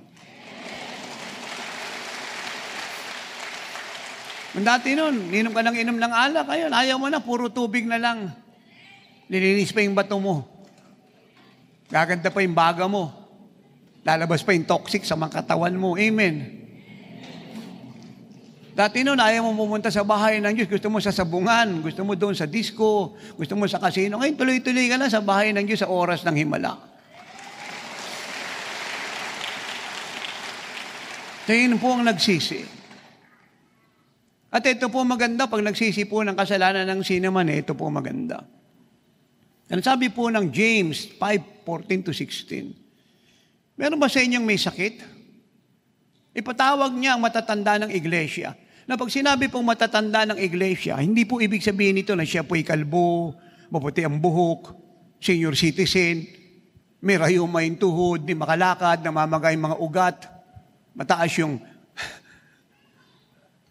Kung dati noon, inom ka ng inom ng alak, ngayon, ayaw mo na, puro tubig na lang. Lilinis pa yung bato mo. Gaganda pa yung baga mo. Lalabas pa yung toxic sa mga katawan mo. Amen. Dati noon, ayaw mo pumunta sa bahay ng Diyos. Gusto mo sa sabungan, gusto mo doon sa disco, gusto mo sa casino. Ngayon, tuloy-tuloy ka na sa bahay ng Diyos sa oras ng himala. So, yun po ang nagsisi. At ito po maganda, pag nagsisi po ng kasalanan ng sinaman, ito po maganda. Ang sabi po ng James 5:14-16, meron ba sa inyong may sakit? Ipatawag niya ang matatanda ng iglesia. Na pag sinabi pong matatanda ng iglesia, hindi po ibig sabihin nito na siya po'y kalbo, maputi ang buhok, senior citizen, may rayuma yung tuhod, di makalakad, namamagay mga ugat, mataas yung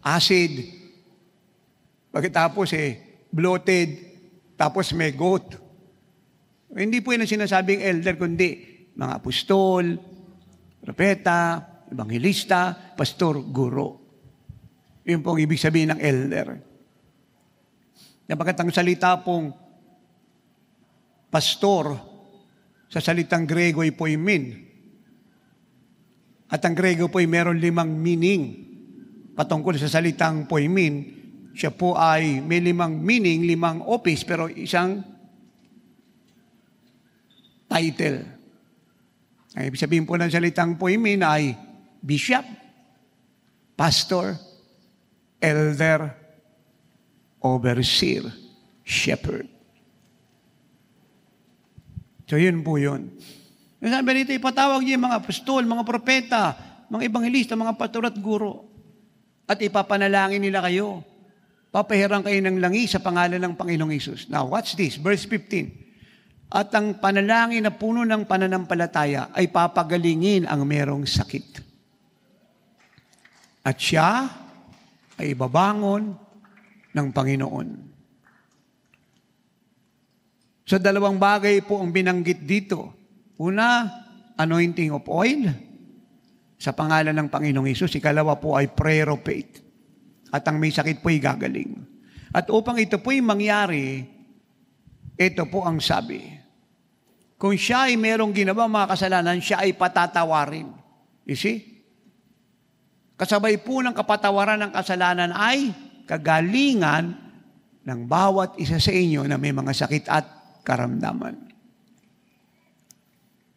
acid, pagkatapos bloated, tapos may gout. Hindi po yun ang sinasabing elder, kundi mga apostol, propeta, evangelista, pastor, guro. Yun po ang ibig sabihin ng elder. Napagkat ang salita pong pastor sa salitang Grego ay poimen. At ang Grego po ay meron 5 meaning. Patungkol sa salitang poimen, siya po ay may 5 meaning, 5 office, pero isang title. Ang ibig sabihin po ng salitang poimen ay bishop, pastor, elder, overseer, shepherd. So yun po yun. Sabi dito, ipatawag niyo yung mga apostol, mga propeta, mga evangelista, mga pastor at guro. At ipapanalangin nila kayo. Papahirang kayo ng langis sa pangalan ng Panginoong Hesus. Now, watch this. Verse 15. At ang panalangin na puno ng pananampalataya ay papagalingin ang merong sakit. At siya ay ibabangon ng Panginoon. So 2 bagay po ang binanggit dito Una, anointing of oil sa pangalan ng Panginoong Hesus. Ikalawa po ay prayer of faith. At ang may sakit po ay gagaling. At upang ito po ay mangyari, ito po ang sabi. Kung siya ay merong ginawa mga kasalanan, siya ay patatawarin. You see? Kasabay po ng kapatawaran ng kasalanan ay kagalingan ng bawat isa sa inyo na may mga sakit at karamdaman.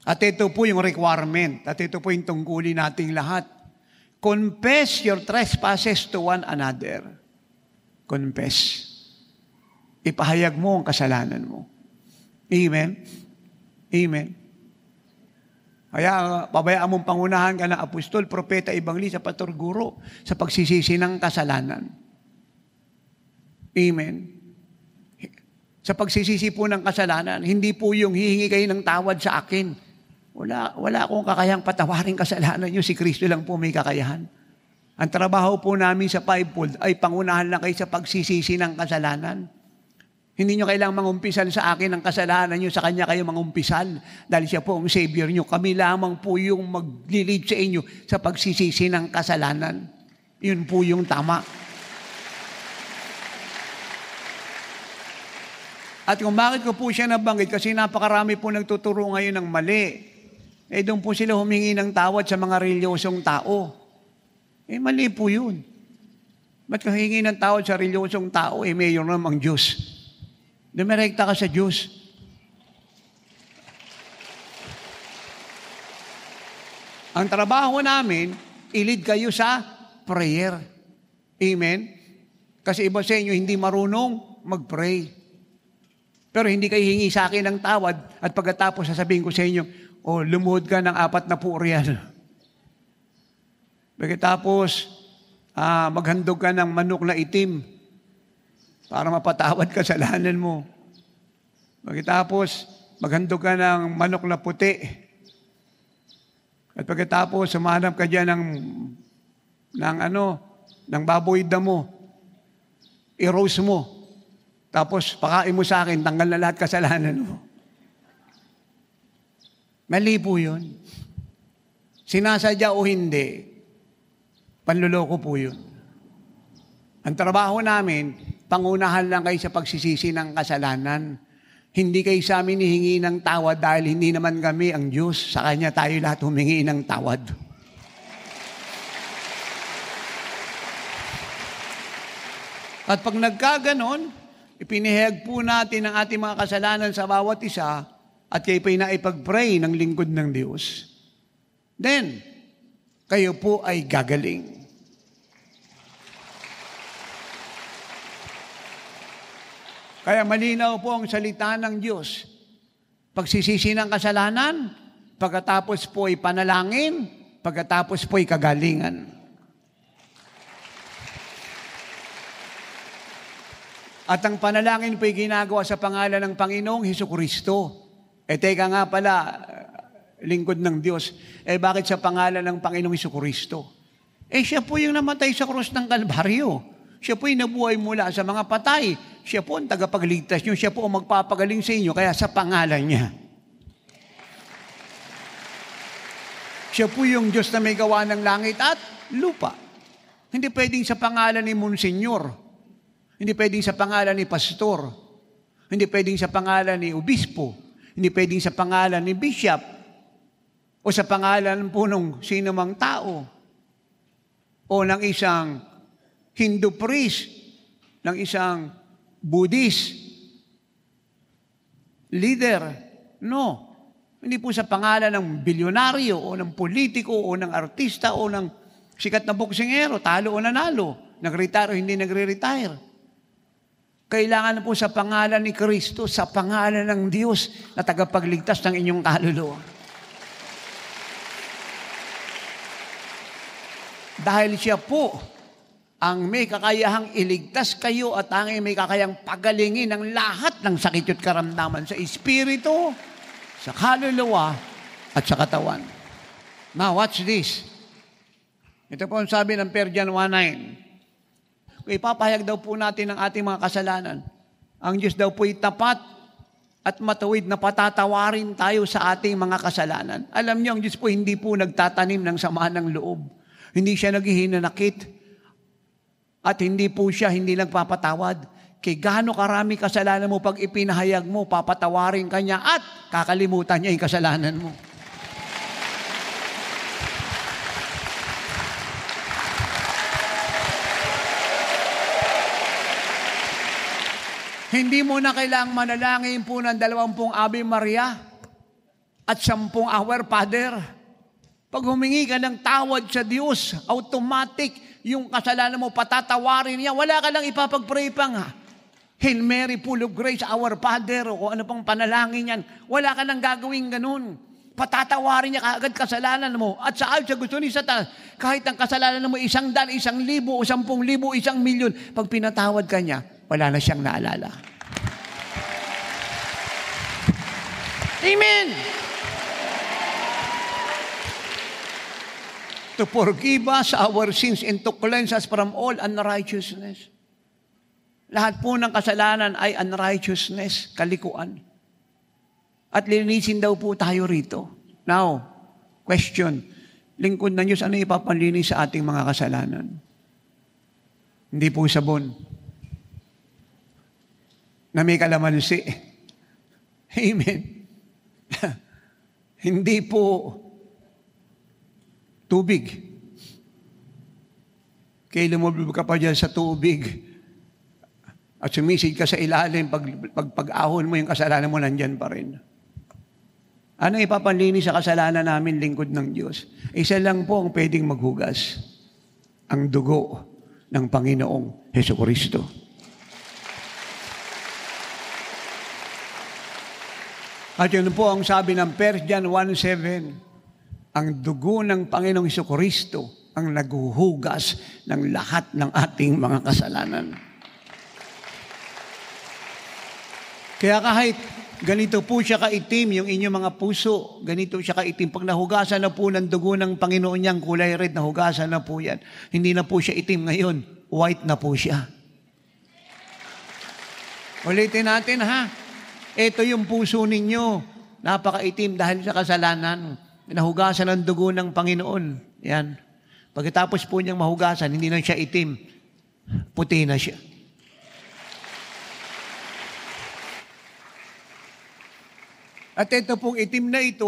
At ito po yung requirement, at ito po yung tungkulin nating lahat. Confess your trespasses to one another. Confess. Ipahayag mo ang kasalanan mo. Amen? Amen. Kaya pabayaan mong pangunahan ka ng apostol, propeta, ebanghelisto, pastor, guro sa pagsisisi ng kasalanan. Amen. Sa pagsisisi po ng kasalanan, hindi po yung hihingi kayo ng tawad sa akin. Wala akong kakayahang patawarin kasalanan nyo. Si Kristo lang po may kakayahan. Ang trabaho po namin sa Fivefold ay pangunahan lang kayo sa pagsisisi ng kasalanan. Hindi nyo kailangang mangumpisal sa akin ang kasalanan nyo, sa Kanya kayo mangumpisal. Dahil siya po ang Savior nyo. Kami lamang po yung mag-lead sa inyo sa pagsisisi ng kasalanan. Yun po yung tama. At kung bakit ko po siya nabanggit, kasi napakarami po nagtuturo ngayon ng mali. Doon po sila humingi ng tawad sa mga reliyosong tao. Mali po yun. Ba't ka hingi ng tawad sa reliyosong tao? Mayor naman ang Diyos. Dumirekta ka sa Diyos. Ang trabaho namin, ilid kayo sa prayer. Amen? Kasi iba sa inyo hindi marunong mag-pray. Pero hindi kayo hingi sa akin ng tawad at pagkatapos sasabihin ko sa inyo, lumuhod ka ng 4 na riyan. Pagkatapos, maghandog ka ng manok na itim para mapatawad kasalanan mo. Pagkatapos, maghandog ka ng manok na puti. At pagkatapos, sumanap ka dyan ng baboy damo. I-roast mo. Tapos, pakain mo sa akin, tanggal na lahat kasalanan mo. Mali po yun. Sinasadya o hindi, panluloko po yun. Ang trabaho namin, pangunahan lang kayo sa pagsisisi ng kasalanan. Hindi kayo sa amin hihingi ng tawad dahil hindi naman kami ang Diyos. Sa Kanya tayo lahat humingi ng tawad. At pag nagkaganon, ipinihayag po natin ang ating mga kasalanan sa bawat isa at kayo po'y naipag-pray ng lingkod ng Diyos. Then, kayo po ay gagaling. Kaya malinaw po ang salita ng Diyos. Pagsisisi ng kasalanan, pagkatapos po ay panalangin, pagkatapos po ay kagalingan. At ang panalangin po ay ginagawa sa pangalan ng Panginoong Hesukristo. Teka nga pala, lingkod ng Diyos, bakit sa pangalan ng Panginoong Hesukristo? Siya po yung namatay sa krus ng Kalbaryo. Siya po yung nabuhay mula sa mga patay. Siya po ang tagapagligtas nyo. Siya po ang magpapagaling sa inyo, kaya sa pangalan niya. Siya po yung Diyos na may gawa ng langit at lupa. Hindi pwedeng sa pangalan ni Monsignor. Hindi pwedeng sa pangalan ni Pastor. Hindi pwedeng sa pangalan ni Obispo. Hindi pwedeng sa pangalan ni Bishop. O sa pangalan po ng sino mang tao. O ng isang Hindu priest, ng isang Buddhist leader. No. Hindi po sa pangalan ng bilyonaryo o ng politiko o ng artista o ng sikat na boksingero, talo o nanalo, nag-retire o hindi nagre-retire. Kailangan po sa pangalan ni Kristo, sa pangalan ng Diyos na tagapagligtas ng inyong kaluluwa. Dahil siya po ang may kakayahang iligtas kayo at ang may kakayahang pagalingin ng lahat ng sakit at karamdaman sa espiritu, sa kaluluwa, at sa katawan. Now, watch this. Ito po ang sabi ng Persian 1:9. Kung ipapahayag daw po natin ang ating mga kasalanan, ang Diyos daw po'y tapat at matuwid na patatawarin tayo sa ating mga kasalanan. Alam niyo, ang Diyos po hindi po nagtatanim ng sama ng loob. Hindi siya naghihinanakit. At hindi po siya hindi nagpapatawad. Kay gaano karami kasalanan mo pag ipinahayag mo, papatawarin ka niya at kakalimutan niya yung kasalanan mo. Hindi mo na kailangang manalangin po ng 20 Ave Maria at 10 Our Father. Pag humingi ka ng tawad sa Diyos, automatic yung kasalanan mo patatawarin niya. Wala ka lang ipapag-pray pa nga. Hail Mary, full of grace, Our Father, o kung ano pang panalangin yan. Wala ka nang gagawin ganun. Patatawarin niya kaagad kasalanan mo. At sa gusto ni Satan, kahit ang kasalanan mo 100,000, 1,000, 10,000, 1,000,000, pag pinatawad ka niya, wala na siyang naalala. Amen! To forgive us our sins and to cleanse us from all unrighteousness. Lahat po ng kasalanan ay unrighteousness, kalikuan. At linisin daw po tayo rito. Now, question, lingkod ng Diyos, ano ipapanlinis sa ating mga kasalanan? Hindi po sabon. Na may kalamansi. Amen. Hindi po tubig. Kaya lumubog ka pa dyan sa tubig at sumisid ka sa ilalim, pag-ahon mo yung kasalanan mo, nandyan pa rin. Ano ipapanlinis sa kasalanan namin, lingkod ng Diyos? Isa lang po ang pwedeng maghugas. Ang dugo ng Panginoong Hesukristo. At yun po ang sabi ng 1 John 1:7, ang dugo ng Panginoong Hesukristo ang naghuhugas ng lahat ng ating mga kasalanan. Kaya kahit ganito po siya kaitim, yung inyong mga puso, ganito siya kaitim. Pag nahugasan na po ng dugo ng Panginoon niyang kulay red, nahugasan na po yan. Hindi na po siya itim ngayon, white na po siya. Ulitin natin ha. Ito yung puso ninyo, napakaitim dahil sa kasalanan. Nahugasan ng dugo ng Panginoon. Yan. Pagkatapos po niyang mahugasan, hindi na siya itim. Puti na siya. At ito pong itim na ito,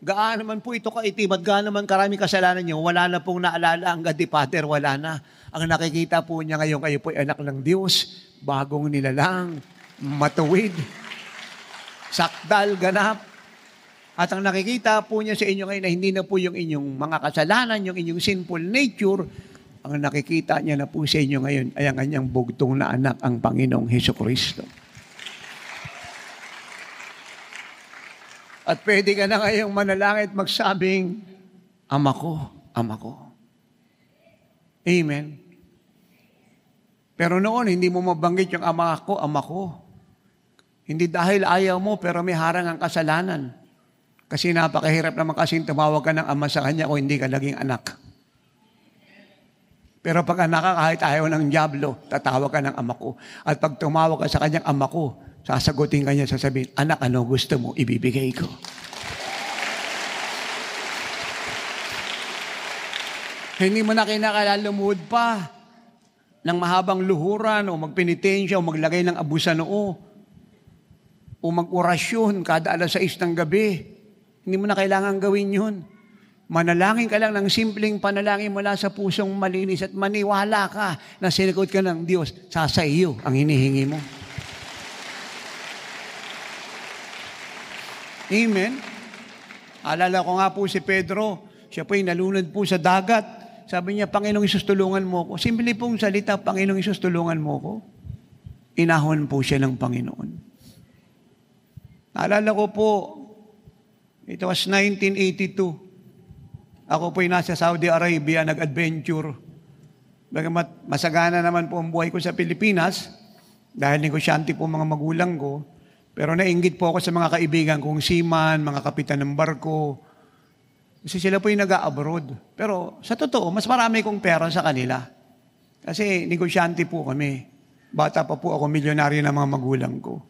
gaano naman po ito kaitim at gaano naman karami kasalanan niyo, wala na pong naalala ang God the Father, wala na. Ang nakikita po niya ngayon, kayo po ay anak ng Diyos, bagong nilalang, matuwid, sakdal, ganap. At ang nakikita po niya sa inyo ngayon na hindi na po yung inyong mga kasalanan, yung inyong sinful nature, ang nakikita niya na po sa inyo ngayon ay ang kanyang bugtong na anak, ang Panginoong Hesukristo. At pwede ka na ngayong manalangin at magsabing, Ama ko, Ama ko. Amen. Pero noon, hindi mo mabanggit yung Ama ko, Ama ko. Hindi dahil ayaw mo, pero may harang ang kasalanan. Kasi napakahirap naman kasi tumawag ka ng ama sa kanya kung hindi ka naging anak. Pero pag anak ka, kahit ayaw ng dyablo, tatawag ka ng Ama ko. At pag tumawag ka sa kanyang Ama ko, sasagutin ka niya, sasabihin, anak, ano gusto mo, ibibigay ko. Hindi mo na kinakailangan lumuhod pa ng mahabang luhuran o magpenitensya o maglagay ng abu sa noo o mag-orasyon kada alas 6 ng gabi. Hindi mo na kailangan gawin yun. Manalangin ka lang ng simpleng panalangin mula sa pusong malinis at maniwala ka na sinagot ka ng Diyos, sa iyo ang hinihingi mo. Amen. Alala ko nga po si Pedro, siya po ay nalunod po sa dagat. Sabi niya, Panginoong Isus, tulungan mo ko. Simple pong salita, Panginoong Isus, tulungan mo ko. Inahon po siya ng Panginoon. Alala ko po, it was 1982. Ako po ay nasa Saudi Arabia, nag-adventure. Bagamat masagana naman po ang buhay ko sa Pilipinas, dahil negosyante po mga magulang ko, pero nainggit po ako sa mga kaibigan kong seaman, mga kapitan ng barko. Kasi sila po yung nag-abroad. Pero sa totoo, mas marami kong pera sa kanila. Kasi negosyante po kami. Bata pa po ako, milyonaryo ng mga magulang ko.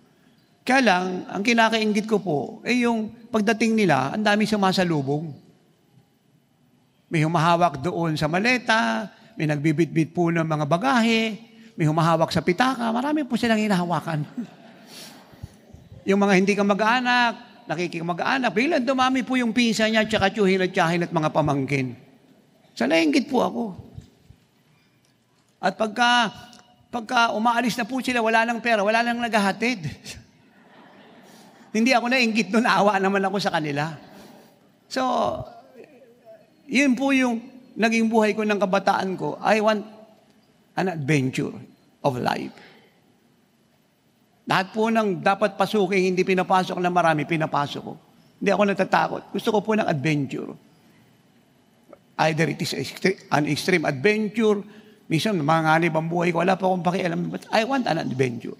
Kaya lang, ang kinakainggit ko po, yung pagdating nila, ang dami sumasalubong. May humahawak doon sa maleta, may nagbibit-bit po ng mga bagahe, may humahawak sa pitaka, marami po silang hinahawakan. Yung mga hindi ka mag-anak, nakikikamag-anak, biglang dumami po yung pinsa niya, tsaka tiyuhin at tiyahin at mga pamangkin. Sa nainggit po ako. At pagka umaalis na po sila, wala nang pera, wala nang naghahatid. Hindi ako nainggit doon, naawa naman ako sa kanila. So, yun po yung naging buhay ko ng kabataan ko. I want an adventure of life. Lahat po ng dapat pasukin, hindi pinapasok na marami, pinapasok ko. Hindi ako natatakot. Gusto ko po ng adventure. Either it is an extreme adventure, minsan manganib ang buhay ko, wala pa akong pakialam, but I want an adventure.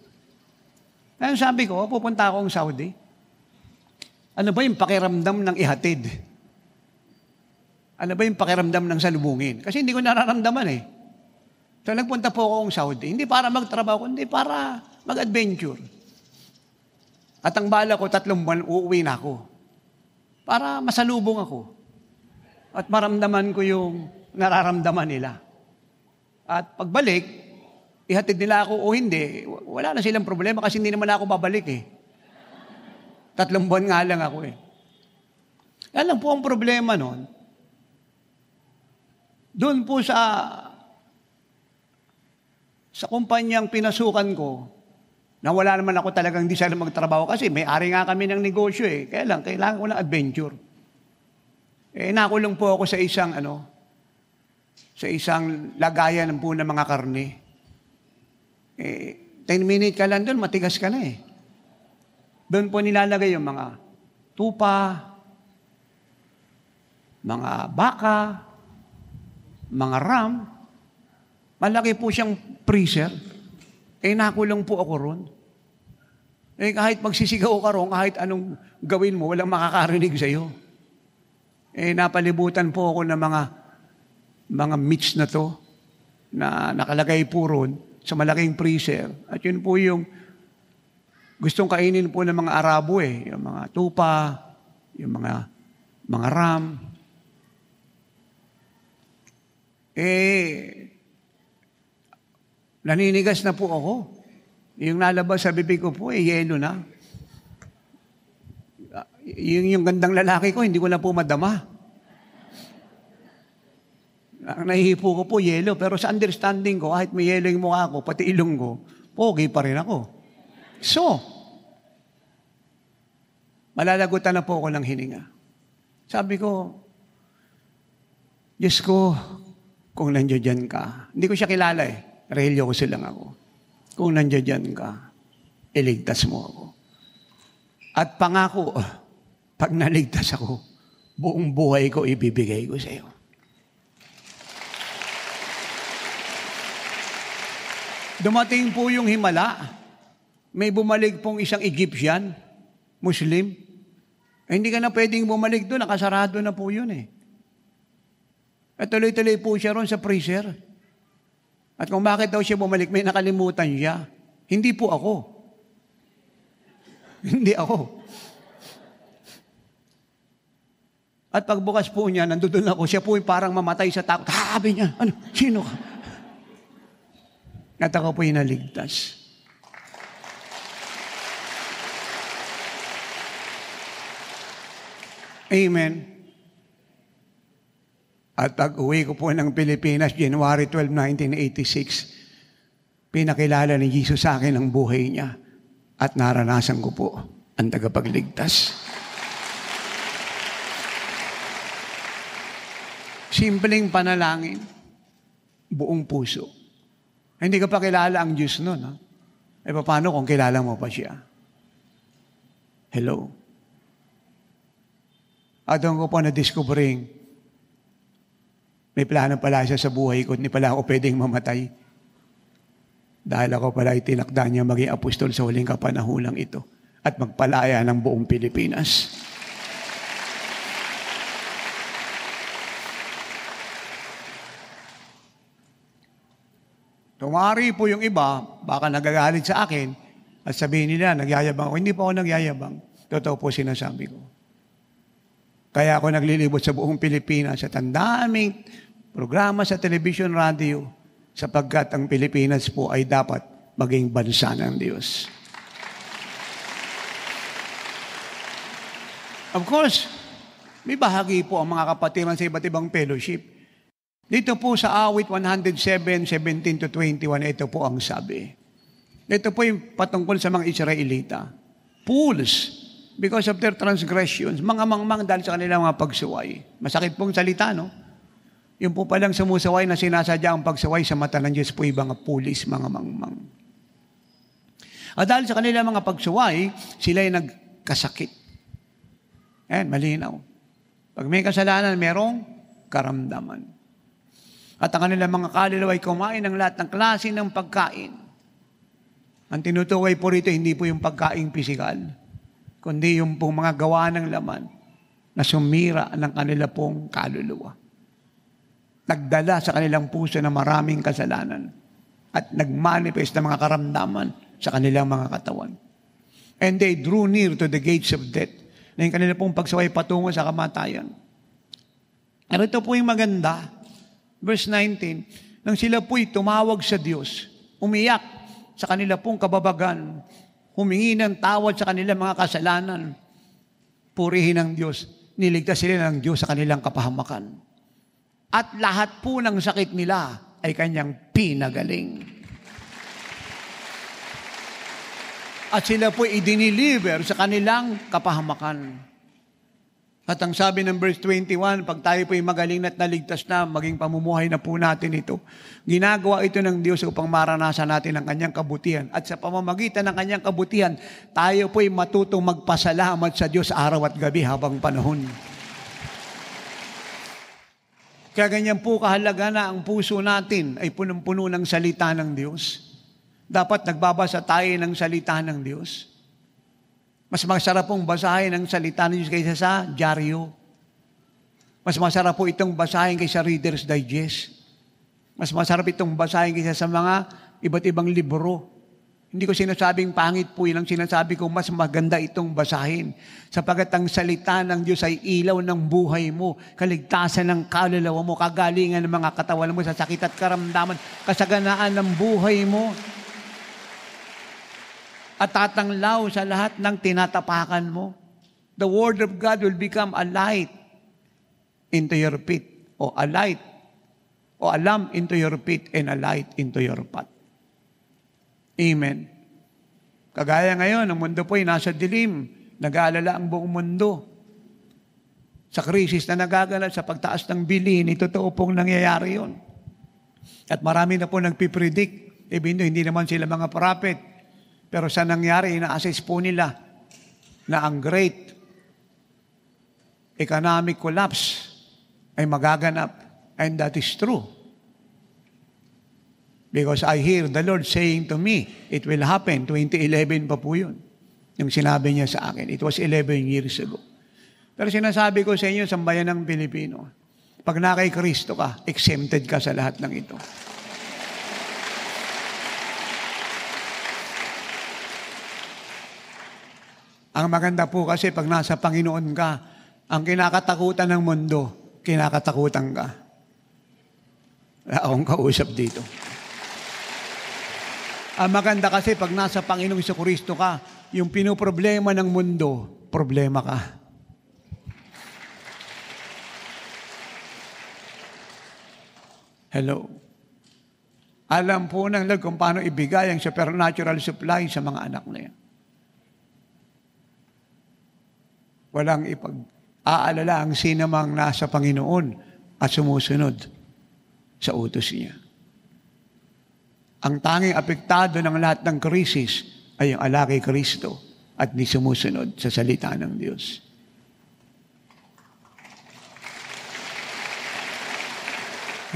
Kaya sabi ko, pupunta akong Saudi. Ano ba yung pakiramdam ng ihatid? Ano ba yung pakiramdam ng salubungin? Kasi hindi ko nararamdaman eh. So nagpunta po akong Saudi, hindi para magtrabaho, hindi para mag-adventure. At ang bala ko, 3 buwan, uuwi na ako. Para masalubong ako. At maramdaman ko yung nararamdaman nila. At pagbalik, ihatid nila ako o hindi, wala na silang problema kasi hindi naman ako babalik eh. 3 buwan nga lang ako eh. Yan lang po ang problema noon. Doon po sa kumpanyang pinasukan ko, na wala naman ako talagang di sana magtrabaho kasi may-ari nga kami ng negosyo eh. Kaya lang, kailangan ko ng adventure. Nakulong po ako sa isang lagayan po ng mga karne. 10 minutes ka lang doon, matigas ka na eh. Doon po nilalagay yung mga tupa, mga baka, mga ram. Malaki po siyang freezer. Nakulong po ako ron. Kahit magsisigaw ka ron, kahit anong gawin mo, walang makakarinig sa'yo. Napalibutan po ako ng mga meats na to na nakalagay po ron sa malaking freezer. At yun po yung gustong kainin po ng mga Arabo eh. Yung mga tupa, yung mga ram. Naninigas na po ako. Yung nalabas sa bibig ko po, yelo na. Yung gandang lalaki ko, hindi ko na po madama. Ang nahihipo ko po, yelo. Pero sa understanding ko, kahit may yelo yung mukha ko, pati ilong ko, pogi pa rin ako. So, malalagutan na po ako ng hininga. Sabi ko, Diyos ko, kung nandiyan ka. Hindi ko siya kilala eh. Relyo ko silang ako. Kung nandiyan ka, iligtas mo ako. At pangako, pag naligtas ako, buong buhay ko ibibigay ko sa iyo. Dumating po yung himala. May bumalik pong isang Egyptian, Muslim. Hindi ka na pwedeng bumalik doon, nakasarado na po yun eh. At tuloy-tuloy po siya ron sa freezer. At kung bakit daw siya bumalik, may nakalimutan siya. Hindi po ako. Hindi ako. At pagbukas po niya, nandun ako, siya po parang mamatay sa takot. Sabi niya, ano, sino ka? At ako po yung naligtas. Amen. At pag-uwi ko po ng Pilipinas, January 12, 1986, pinakilala ni Jesus sa akin ang buhay niya at naranasan ko po ang tagapagligtas. Simpleng panalangin, buong puso. Hindi ka pa kilala ang Diyos nun. Ha? Paano kung kilala mo pa siya? Hello? At doon ko po na-discovering, may plano pala siya sa buhay ko, hindi pala ako pwedeng mamatay. Dahil ako pala itinakda niya maging apostol sa huling kapanahulang ito at magpalaya ng buong Pilipinas. Tumari po yung iba, baka nagagalit sa akin, At sabihin nila, nagyayabang ako. Hindi po ako nagyayabang. Totoo po sinasabi ko. Kaya ako naglilibot sa buong Pilipinas at ang daming programa sa television, radio, sapagkat ang Pilipinas po ay dapat maging bansa ng Diyos. Of course, may bahagi po ang mga kapatiran sa iba't ibang fellowship. Dito po sa awit 107:17 to 21, ito po ang sabi. Ito po yung patungkol sa mga Israelita. Fools, because of their transgressions, mga mangmang dahil sa kanilang mga pagsuway. Masakit pong salita, no? Yung po palang sumusaway na sinasadya ang pagsuway sa mata ng Diyos po yung mga pulis, mga mangmang. At dahil sa kanilang mga pagsuway, sila ay nagkasakit. Ayan, malinaw. Pag may kasalanan, merong karamdaman. At ang kanilang mga kaluluwa ay kumain ng lahat ng klase ng pagkain. Ang tinutukoy po rito, hindi po yung pagkain pisikal, kundi yung pong mga gawa ng laman na sumira ng kanila pong kaluluwa. Nagdala sa kanilang puso na maraming kasalanan at nagmanifest ng mga karamdaman sa kanilang mga katawan. And they drew near to the gates of death, na yung kanila pong pagsaway patungo sa kamatayan. At ito po yung maganda. Verse 19, nang sila po'y tumawag sa Diyos, umiyak sa kanila pong kababagan, humingi ng tawad sa kanilang mga kasalanan, purihin ng Diyos, niligtas sila ng Diyos sa kanilang kapahamakan. At lahat po ng sakit nila ay kanyang pinagaling. At sila po i-deliver sa kanilang kapahamakan. At ang sabi ng verse 21, pag tayo po ay magaling at naligtas na, maging pamumuhay na po natin ito. Ginagawa ito ng Diyos upang maranasan natin ang kanyang kabutihan. At sa pamamagitan ng kanyang kabutihan, tayo po ay matutong magpasalamat sa Diyos araw at gabi habang panahon. Kaya ganyan po kahalaga na ang puso natin ay punong-puno ng salita ng Diyos. Dapat nagbabasa tayo ng salita ng Diyos. Mas masarap pong basahin ang salita ng Diyos kaysa sa dyaryo. Mas masarap po itong basahin kaysa Reader's Digest. Mas masarap itong basahin kaysa sa mga iba't ibang libro. Hindi ko sinasabing pangit po, yun ang sinasabi ko, mas maganda itong basahin. Sapagat ang salita ng Diyos ay ilaw ng buhay mo, kaligtasan ng kaluluwa mo, kagalingan ng mga katawan mo sa sakit at karamdaman, kasaganaan ng buhay mo, at tatanglaw sa lahat ng tinatapakan mo. The Word of God will become a light into your pit, o a light, o a lamp into your pit, and a light into your path. Amen. Kagaya ngayon, ang mundo po ay nasa dilim. Nag-aalala ang buong mundo. Sa krisis na nagaganap, sa pagtaas ng bilihin, totoo pong nangyayari yun. At marami na po nagpipredict. Even though hindi naman sila mga prophet. Pero sa nangyari, ina-assess po nila na ang great economic collapse ay magaganap. And that is true. Because I hear the Lord saying to me, it will happen. 2011 pa po yun. Yung sinabi niya sa akin. It was 11 years ago. Pero sinasabi ko sa inyo, sambayan ng Pilipino, pag na kay Kristo ka, exempted ka sa lahat ng ito. Ang maganda po kasi pag nasa Panginoon ka, ang kinakatakutan ng mundo, kinakatakutan ka. Wala akong kausap dito. Ang maganda kasi pag nasa Panginoong Jesucristo ka, yung pinoproblema ng mundo, problema ka. Hello. Alam po ng Lord kung paano ibigay ang supernatural supply sa mga anak na yan. Walang ipag-aalala ang sinamang nasa Panginoon at sumusunod sa utos niya. Ang tanging apektado ng lahat ng krisis ay ang ala kay Kristo at di sumusunod sa salita ng Diyos.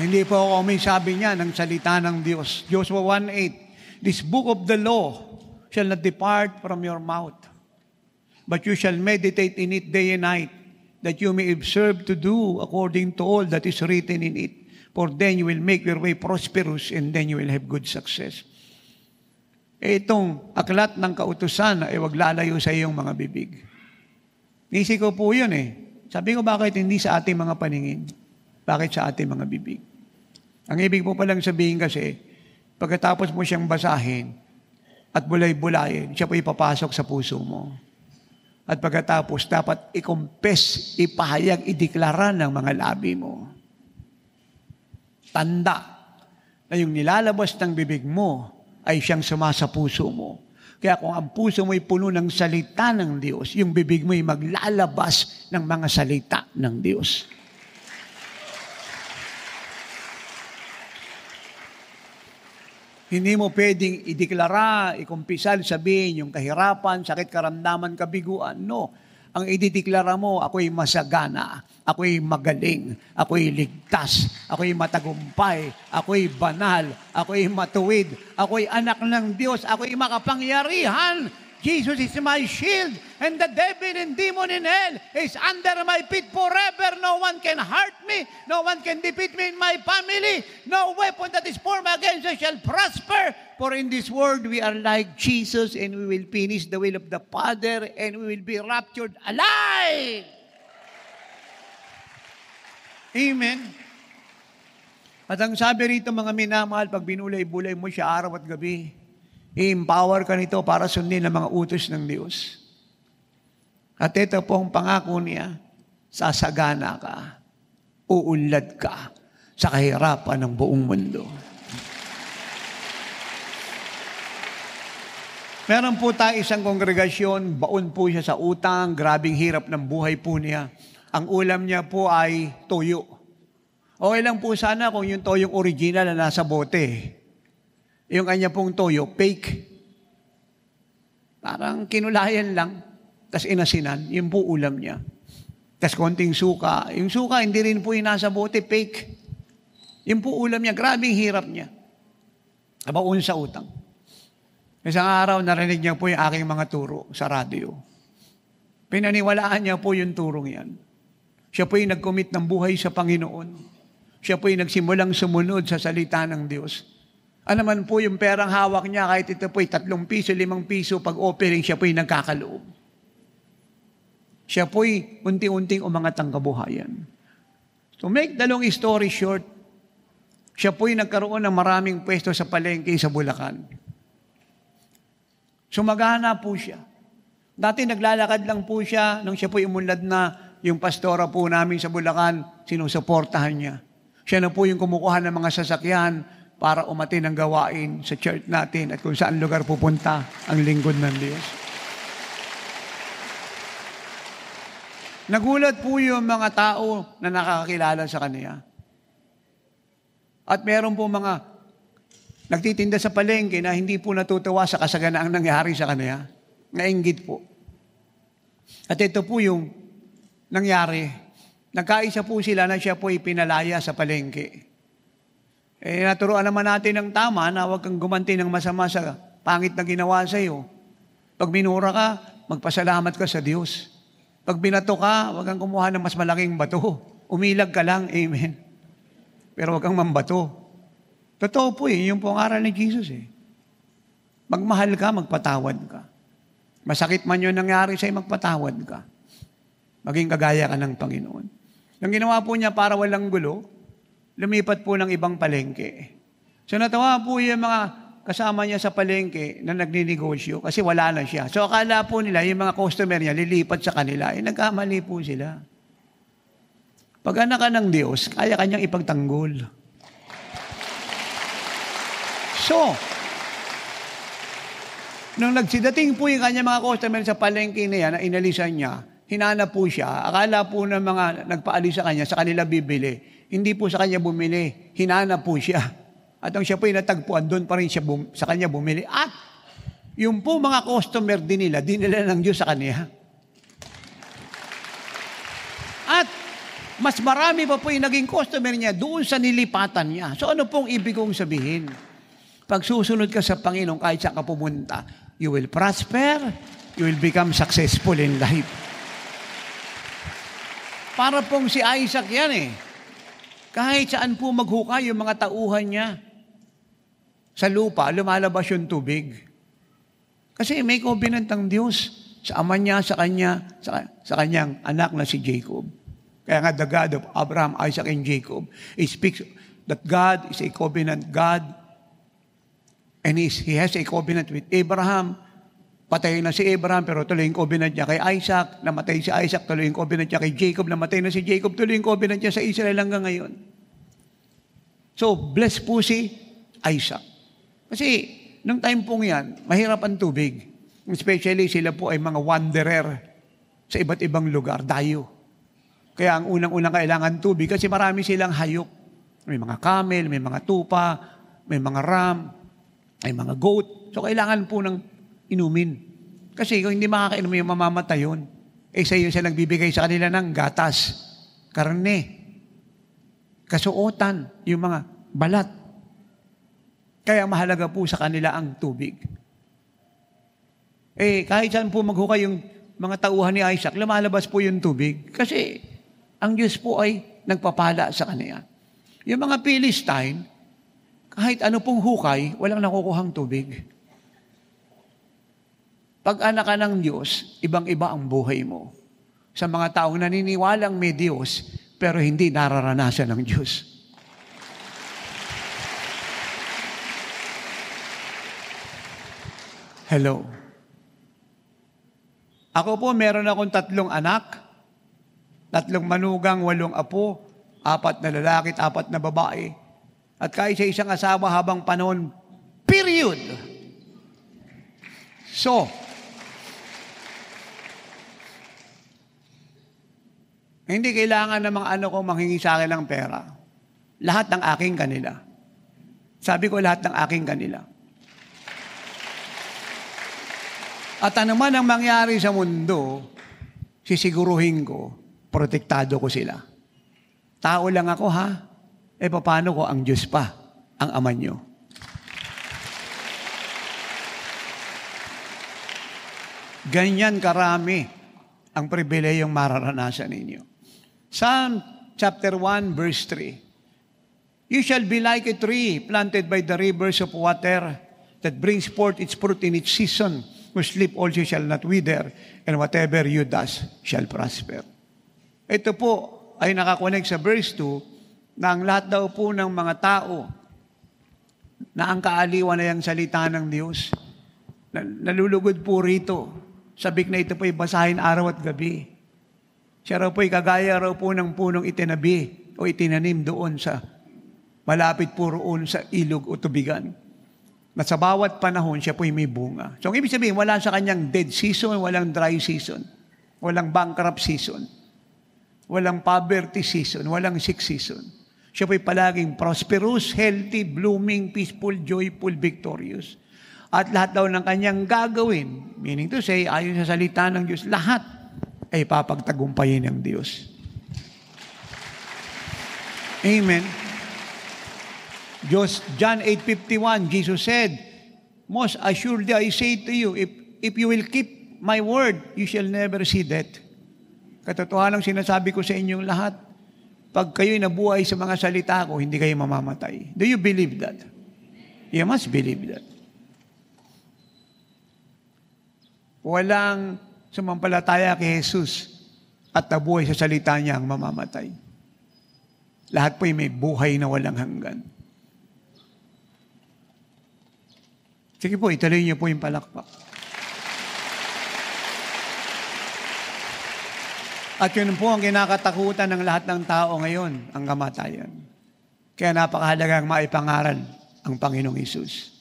Hindi po ako may sabi niya ng salita ng Diyos. Joshua 1:8, this book of the law shall not depart from your mouth, but you shall meditate in it day and night, that you may observe to do according to all that is written in it. For then you will make your way prosperous, and then you will have good success. itong aklat ng kautusan ay wag lalayo sa iyong mga bibig. Nisi ko po yun Sabi ko, bakit hindi sa ating mga paningin? Bakit sa ating mga bibig? Ang ibig po palang sabihin kasi, pagkatapos mo siyang basahin at bulay-bulayin, siya po ipapasok sa puso mo. At pagkatapos, dapat i-confess, ipahayag, ideklara ng mga labi mo. Tanda na yung nilalabas ng bibig mo ay siyang sumasa puso mo. Kaya kung ang puso mo ay puno ng salita ng Diyos, yung bibig mo ay maglalabas ng mga salita ng Diyos. Hindi mo pwedeng ideklara, ikumpisal, sabihin yung kahirapan, sakit, karamdaman, kabiguan. No. Ang idideklara mo, ako'y masagana, ako'y magaling, ako'y ligtas, ako'y matagumpay, ako'y banal, ako'y matuwid, ako'y anak ng Diyos, ako'y makapangyarihan. Jesus is my shield, and the devil and demon in hell is under my feet forever. No one can hurt me, no one can defeat me in my family. No weapon that is formed against us shall prosper. For in this world we are like Jesus, and we will finish the will of the Father, and we will be raptured alive. Amen. At ang sabi rito, mga minamahal, pag binulay-bulay mo siya araw at gabi, i-empower ka nito para sundin ang mga utos ng Diyos. At ito po ang pangako niya, sasagana ka, uunlad ka sa kahirapan ng buong mundo. Meron po tayo isang kongregasyon, baon po siya sa utang, grabing hirap ng buhay po niya. Ang ulam niya po ay toyo. Okay lang po sana kung yung toyong original na nasa bote. Yung kanya pong toyo, fake. Parang kinulayan lang, tas inasinan, yun po ulam niya. Tas konting suka. Yung suka, hindi rin po yung nasa bote, fake. Yun po ulam niya, grabing hirap niya. Abaon sa utang. Isang araw, narinig niya po yung aking mga turo sa radyo. Pinaniwalaan niya po yung turong yan. Siya po yung nag-commit ng buhay sa Panginoon. Siya po yung nagsimulang sumunod sa salita ng Diyos. Ano man po yung perang hawak niya, kahit ito po ay 3 piso, 5 piso, pag offering, siya po ay nagkakaloob. Siya po ay unti-unting umangat ang kabuhayan. To make the long story short, siya po ay nagkaroon ng maraming pwesto sa palengke sa Bulacan. Sumagana po siya. Dati naglalakad lang po siya, nung siya po umunlad na, yung pastora po namin sa Bulacan, sinusuportahan niya. Siya na po yung kumukuha ng mga sasakyan, para umatin ang gawain sa church natin at kung saan lugar pupunta ang lingkod ng Diyos. Nagulat po yung mga tao na nakakakilala sa Kanya. At meron po mga nagtitinda sa palengke na hindi po natutuwa sa kasaganaang nangyari sa Kanya. Nainggit po. At ito po yung nangyari. Nagkaisa po sila na siya po ipinalaya sa palengke. Naturuan naman natin ng tama na huwag kang gumanti ng masama sa pangit na ginawa sa iyo. Pag minura ka, magpasalamat ka sa Diyos. Pag binato ka, huwag kang kumuha ng mas malaking bato. Umilag ka lang, amen. Pero huwag kang mambato. Totoo po yung po ang aral ni Jesus Magmahal ka, magpatawad ka. Masakit man yun nangyari sa'yo, magpatawad ka. Maging kagaya ka ng Panginoon. Yung ginawa po niya para walang gulo, lumipat po ng ibang palengke. So natawa po yung mga kasama niya sa palengke na nagninegosyo kasi wala na siya. So akala po nila, yung mga customer niya, lilipat sa kanila. Nagkamali po sila. Pag anak ka ng Diyos, kaya kanyang ipagtanggol. So, nung nagsidating po yung kanyang mga customer sa palengke na yan, na inalisan niya, hinanap po siya. Akala po ng mga nagpaalis sa kanya, sa kanila bibili. Hindi po sa kanya bumili, hinanap po siya. At ang siya po yung natagpuan, doon pa rin siya sa kanya bumili. At yung po mga customer din nila, dinala ng Diyos sa kanya. At mas marami pa po yung naging customer niya doon sa nilipatan niya. So ano pong ibig kong sabihin? Pag susunod ka sa Panginoon, kahit saan ka pumunta, you will prosper, you will become successful in life. Para pong si Isaac yan Kahit saan po maghukay yung mga tauhan niya. Sa lupa, lumalabas yung tubig. Kasi may covenant ang Diyos sa ama niya, sa kanyang anak na si Jacob. Kaya nga, the God of Abraham, Isaac, and Jacob, it speaks that God is a covenant God, and He has a covenant with Abraham. Patay na si Abraham, pero tuloy yung covenant niya kay Isaac. Namatay si Isaac, tuloy yung covenant niya kay Jacob. Namatay na si Jacob, tuloy yung covenant niya sa Israel hanggang ngayon. So, blessed po si Isaac. Kasi, nung time pong yan, mahirap ang tubig. Especially sila po ay mga wanderer sa iba't ibang lugar, dayo. Kaya ang unang-unang kailangan tubig kasi marami silang hayop. May mga camel, may mga tupa, may mga ram, may mga goat. So kailangan po ng inumin. Kasi kung hindi makakainom yung mamamatay yun, sa iyo siya nagbibigay sa kanila ng gatas, karne, kasuotan, yung mga balat. Kaya mahalaga po sa kanila ang tubig. Kahit saan po maghukay yung mga tauhan ni Isaac, lumalabas po yung tubig. Kasi ang Diyos po ay nagpapala sa kanila. Yung mga Philistine, kahit ano pong hukay, walang nakukuhang tubig. Pag anak ka ng Diyos, ibang-iba ang buhay mo. Sa mga taong naniniwalang may Diyos, pero hindi nararanasan ng Diyos. Hello. Ako po, meron akong 3 anak, 3 manugang, 8 apo, 4 na lalaki at 4 na babae. At kahit sa isang asawa habang panahon, period. So, hindi kailangan ng mga anak ko manghingi sa akin ng pera. Lahat ng aking kanila. Sabi ko, lahat ng aking kanila. At ano man ang mangyari sa mundo, sisiguruhin ko, protektado ko sila. Tao lang ako, ha? Paano ko ang Diyos pa, ang ama nyo? Ganyan karami ang pribilehiyong mararanasan ninyo. Psalm chapter 1, verse 3. You shall be like a tree planted by the rivers of water that brings forth its fruit in its season, whose leaf also shall not wither, and whatever you does shall prosper. Ito po ay nakakonect sa verse 2 na ang lahat daw po ng mga tao na ang kaaliwan na yung salita ng Diyos, nalulugod po rito. Sabik na ito po ay basahin araw at gabi. Siya raw po ay kagaya raw po ng punong itinabi o itinanim doon sa malapit po roon sa ilog o tubigan. Na sa bawat panahon, siya po'y may bunga. So, ang ibig sabihin, wala sa kanyang dead season, walang dry season, walang bankrupt season, walang poverty season, walang sick season. Siya po'y palaging prosperous, healthy, blooming, peaceful, joyful, victorious. At lahat daw ng kanyang gagawin, meaning to say, ayon sa salita ng Diyos, lahat ay papagtagumpayin ng Diyos. Amen. John 8:51, Jesus said, most assuredly I say to you, if you will keep my word, you shall never see death. Katotohanan ang sinasabi ko sa inyong lahat, pag kayo'y nabuhay sa mga salita ko, hindi kayo mamamatay. Do you believe that? You must believe that. Walang sumampalataya kay Jesus at nabuhay sa salita niya ang mamamatay. Lahat po'y may buhay na walang hanggan. Sige po, ituloy niyo po yung palakpak. At yun po ang kinakatakutan ng lahat ng tao ngayon, ang kamatayan. Kaya napakahalagang maipangaral ang Panginoong Hesus.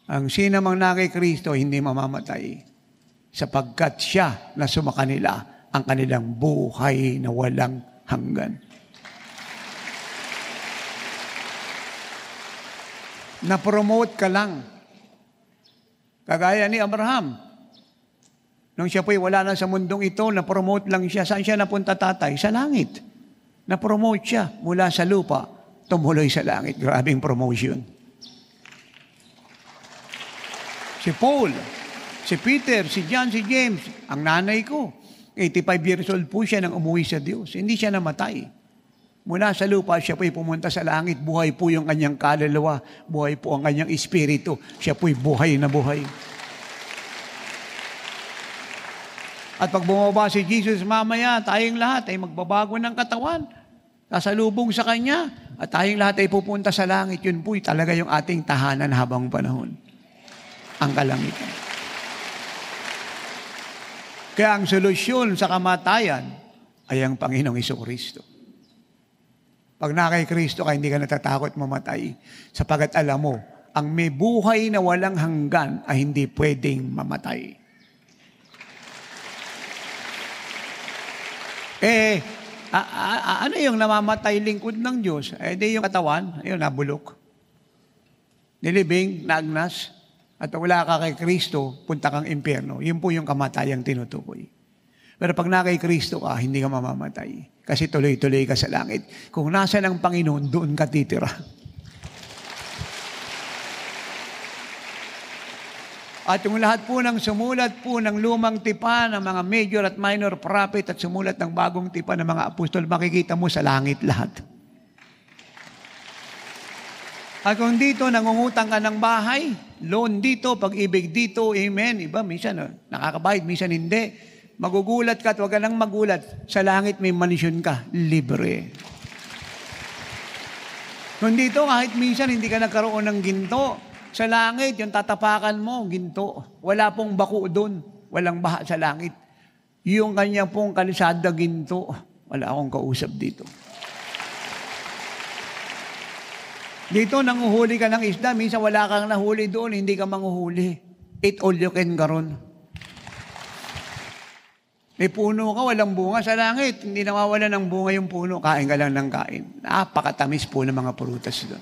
Ang sinamang na kay Kristo hindi mamamatay sapagkat siya na sumakanila ang kanilang buhay na walang hanggan. Na-promote ka lang. Kagaya ni Abraham. Nung siya po'y wala na sa mundong ito, na-promote lang siya. Saan siya napunta, tatay? Sa langit. Na-promote siya mula sa lupa, tumuloy sa langit. Grabing promotion. Si Paul, si Peter, si John, si James, ang nanay ko, 85 years old po siya nang umuwi sa Diyos. Hindi siya namatay. Mula sa lupa, siya po'y pumunta sa langit. Buhay po yung kanyang kaluluwa. Buhay po ang kanyang espiritu. Siya po'y buhay na buhay. At pag bumaba si Jesus mamaya, tayong lahat ay magbabago ng katawan. Sasalubong sa Kanya. At tayong lahat ay pupunta sa langit. Yun po'y talaga yung ating tahanan habang panahon. Ang kalangitan. Kaya ang solusyon sa kamatayan ay ang Panginoong Jesucristo. Pag na kay Kristo ka, hindi ka natatakot mamatay. Sapagat alam mo, ang may buhay na walang hanggan ay hindi pwedeng mamatay. Ano yung namamatay lingkod ng Diyos? Di yung katawan, ayun, nabulok. Nilibing, naagnas, at pag wala ka kay Kristo, punta kang impyerno. Yun po yung kamatayang tinutukoy. Pero pag na kay Kristo ka, hindi ka mamamatay. Kasi tuloy-tuloy ka sa langit. Kung nasa ng Panginoon, doon ka titira. At yung lahat po ng sumulat po ng lumang tipan, ng mga major at minor prophet at sumulat ng bagong tipan ng mga apostol, makikita mo sa langit lahat. At kung dito nangungutang ka ng bahay, loan dito, pag-ibig dito, amen. Iba, minsan nakakabayad, minsan hindi. Magugulat ka at huwag ka nang magulat. Sa langit may mansyon ka, libre. Kung dito, kahit minsan hindi ka nagkaroon ng ginto, sa langit, yung tatapakan mo, ginto. Wala pong bako doon. Walang baha sa langit. Yung kanya pong kalisada, ginto. Wala akong kausap dito. Dito, nanguhuli ka ng isda. Minsan wala kang nahuli doon, hindi ka manguhuli. Eat all you can karon. May puno ka, walang bunga sa langit. Hindi nawawala ng bunga yung puno. Kain ka lang ng kain. Napakatamis po ng mga prutas doon.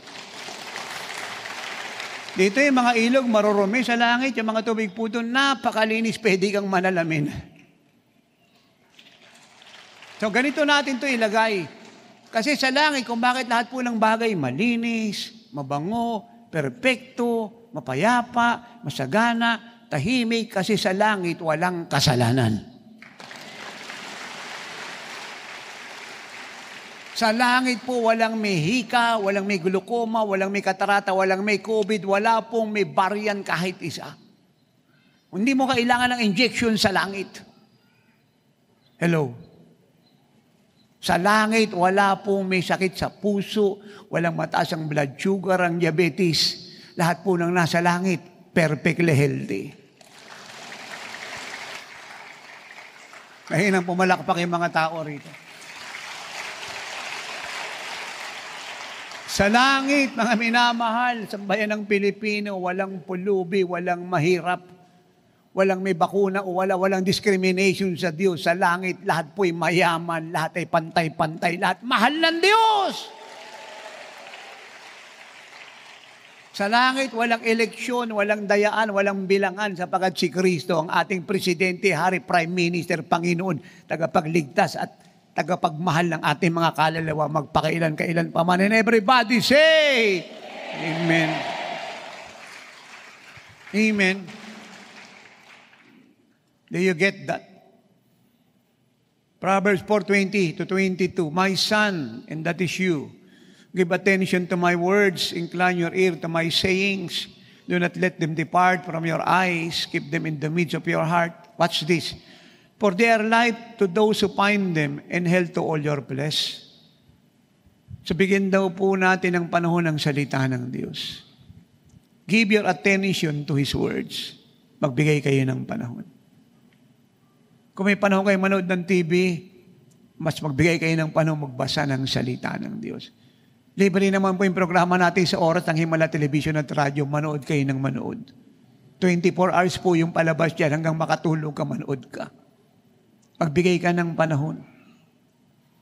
Dito yung mga ilog, marurumi sa langit. Yung mga tubig po doon, napakalinis, pwede kang manalamin. So, ganito natin to ilagay. Kasi sa langit, kung bakit lahat po ng bagay malinis, mabango, perpekto, mapayapa, masagana, tahimik, kasi sa langit walang kasalanan. Sa langit po, walang may hika, walang may glukoma, walang may katarata, walang may COVID, wala pong may variant kahit isa. Hindi mo kailangan ng injection sa langit. Hello? Sa langit, wala pong may sakit sa puso, walang mataas ang blood sugar, ang diabetes. Lahat po ng nasa langit, perfectly healthy. Kahinang pumalakpak yung mga tao rito. Sa langit, mga minamahal, sa bayan ng Pilipino, walang pulubi, walang mahirap, walang may bakuna o walang discrimination sa Diyos. Sa langit, lahat po'y mayaman, lahat ay pantay-pantay, lahat mahal ng Diyos. Sa langit, walang eleksyon, walang dayaan, walang bilangan sapagkat si Kristo, ang ating Presidente, Hari, Prime Minister, Panginoon, tagapagligtas at tagapagmahal ng ating mga kaluluwa, magpakailan-kailan pa man. And everybody say, Amen. Amen. Do you get that? Proverbs 4:20 to 22, My son, and that is you, give attention to my words, incline your ear to my sayings, do not let them depart from your eyes, keep them in the midst of your heart. Watch this. For they are life to those who find them and health to all your flesh. So bigyan daw po natin ang panahon ng salita ng Diyos. Give your attention to His words. Magbigay kayo ng panahon. Kung may panahon kayo manood ng TV, mas magbigay kayo ng panahon magbasa ng salita ng Diyos. Libre naman po yung programa natin sa oras ng Himala Television at Radio. Manood kayo ng manood. 24 hours po yung palabas dyan hanggang makatulog ka, manood ka. Magbigay ka ng panahon.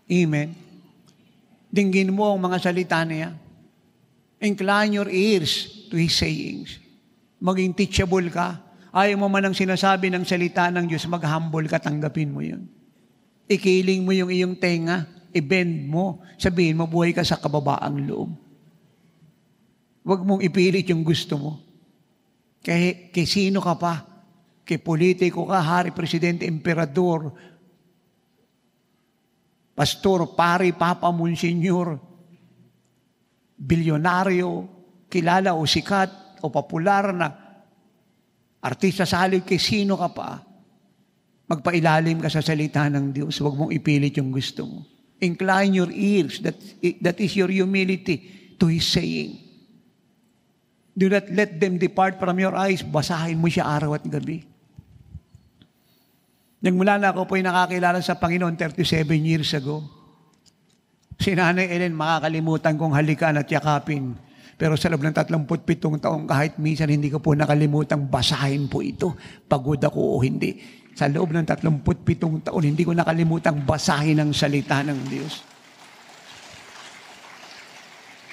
Amen. Dinggin mo ang mga salita niya. Incline your ears to His sayings. Maging teachable ka. Ayaw mo man ang sinasabi ng salita ng Diyos, mag-humble ka, tanggapin mo yun. Ikiling mo yung iyong tenga, i-bend mo, sabihin mo, buhay ka sa kababaang loob. Huwag mong ipilit yung gusto mo. Kay sino ka pa? Kay politiko ka, hari, presidente, emperador, pastor, pari, papa, monsignor, bilyonaryo, kilala o sikat o popular na artista sa halip, kay sino ka pa? Magpailalim ka sa salita ng Diyos. Huwag mong ipilit yung gusto mo. Incline your ears. That is your humility to His saying. Do not let them depart from your eyes. Basahin mo siya araw at gabi. Nagmula na ako po'y nakakilala sa Panginoon 37 years ago. Si Nanay Ellen, makakalimutan kong halikan at yakapin. Pero sa loob ng 37 taong, kahit minsan hindi ko po nakalimutang basahin po ito. Pagod ako o hindi. Sa loob ng 37 taon, hindi ko nakalimutang basahin ang salita ng Diyos.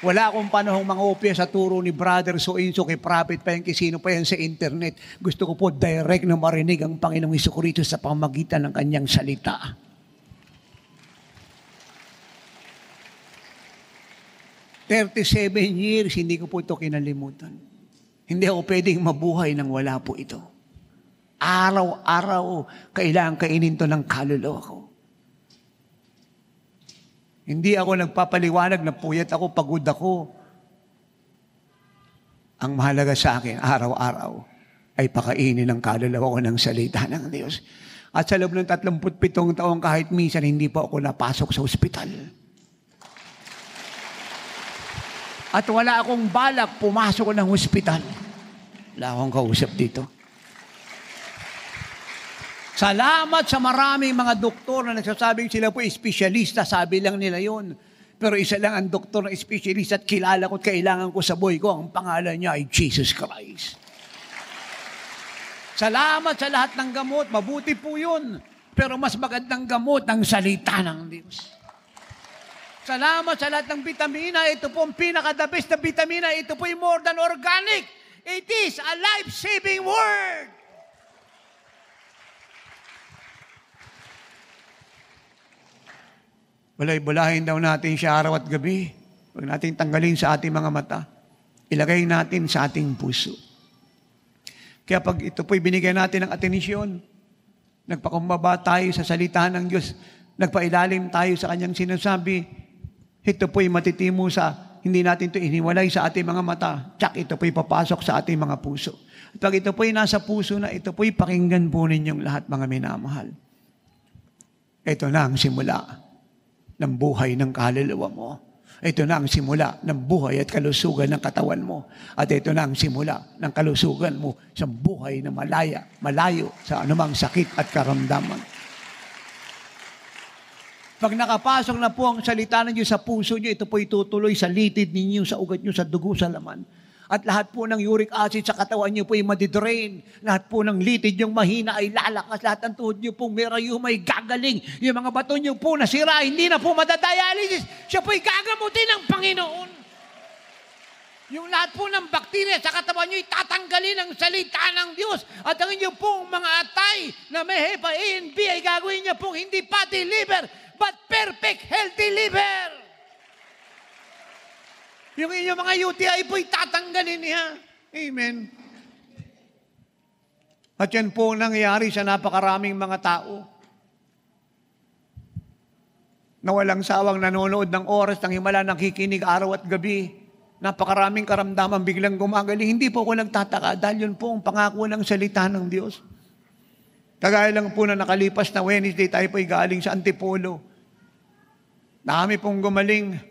Wala akong panahong mangopya sa turo ni Brother So-inso, kay Prophet pa yan, kay sino pa yan sa internet. Gusto ko po direct na marinig ang Panginoong Jesucristo sa pamagitan ng kanyang salita. "37 years, hindi ko po ito kinalimutan. Hindi ako pwedeng mabuhay nang wala po ito. Araw-araw, kailangan kainin to ng kaluluwa ko. Hindi ako nagpapaliwanag na puyat ako, pagod ako. Ang mahalaga sa akin, araw-araw, ay pakainin ng kaluluwa ko ng salita ng Diyos. At sa loob ng 37 taong, kahit minsan hindi pa ako napasok sa ospital. At wala akong balak pumasok ng ospital. Wala akong kausap dito. Salamat sa maraming mga doktor na nagsasabing sila po espesyalista, sabi lang nila yon. Pero isa lang ang doktor na espesyalista at kilala ko at kailangan ko sa buhay ko. Ang pangalan niya ay Jesus Christ. Salamat sa lahat ng gamot, mabuti po yun. Pero mas magandang gamot ang salita ng Diyos. Salamat sa lahat ng vitamina. Ito po ang pinaka-the best na vitamina. Ito po ay more than organic. It is a life-saving word. Balay-bulahin daw natin siya araw at gabi. Huwag natin tanggalin sa ating mga mata. Ilagay natin sa ating puso. Kaya pag ito po'y binigyan natin ng atensyon, nagpakumbaba tayo sa salita ng Diyos, nagpailalim tayo sa kanyang sinasabi, ito po'y matitimo sa, hindi natin ito iniwalay sa ating mga mata, tsak ito po'y papasok sa ating mga puso. At pag ito po'y nasa puso na, ito po'y pakinggan po ninyong lahat mga minamahal. Ito na ang simula ng buhay ng kaluluwa mo. Ito na ang simula ng buhay at kalusugan ng katawan mo. At ito na ang simula ng kalusugan mo sa buhay na malayo sa anumang sakit at karamdaman. Pag nakapasok na po ang salita ng Diyos sa puso niyo, ito po itutuloy sa litid ninyo, sa ugat niyo, sa dugo, sa laman. At lahat po ng uric acid sa katawan niyo po ay madidrain. Lahat po ng litid yung mahina ay lalakas. Lahat ng tuhod niyo po merayuma ay gagaling. Yung mga bato niyo po nasira, hindi na po madadialysis. Siya po ay gagamutin ng Panginoon. Yung lahat po ng bakterya sa katawan niyo ay tatanggalin ng salita ng Diyos. At ang inyo pong mga atay na may hepa A and B ay gagawin niya pong hindi fatty liver, but perfect healthy liver. Yung inyong mga UTI po'y tatanggalin niya. Amen. At yan po nangyayari sa napakaraming mga tao na walang sawang nanonood ng oras ng himala, nakikinig araw at gabi. Napakaraming karamdaman biglang gumagaling. Hindi po ako nagtataka dahil yun po ang pangako ng salita ng Diyos. Kagaya lang po na nakalipas na Wednesday, tayo po'y galing sa Antipolo. Dami pong gumaling.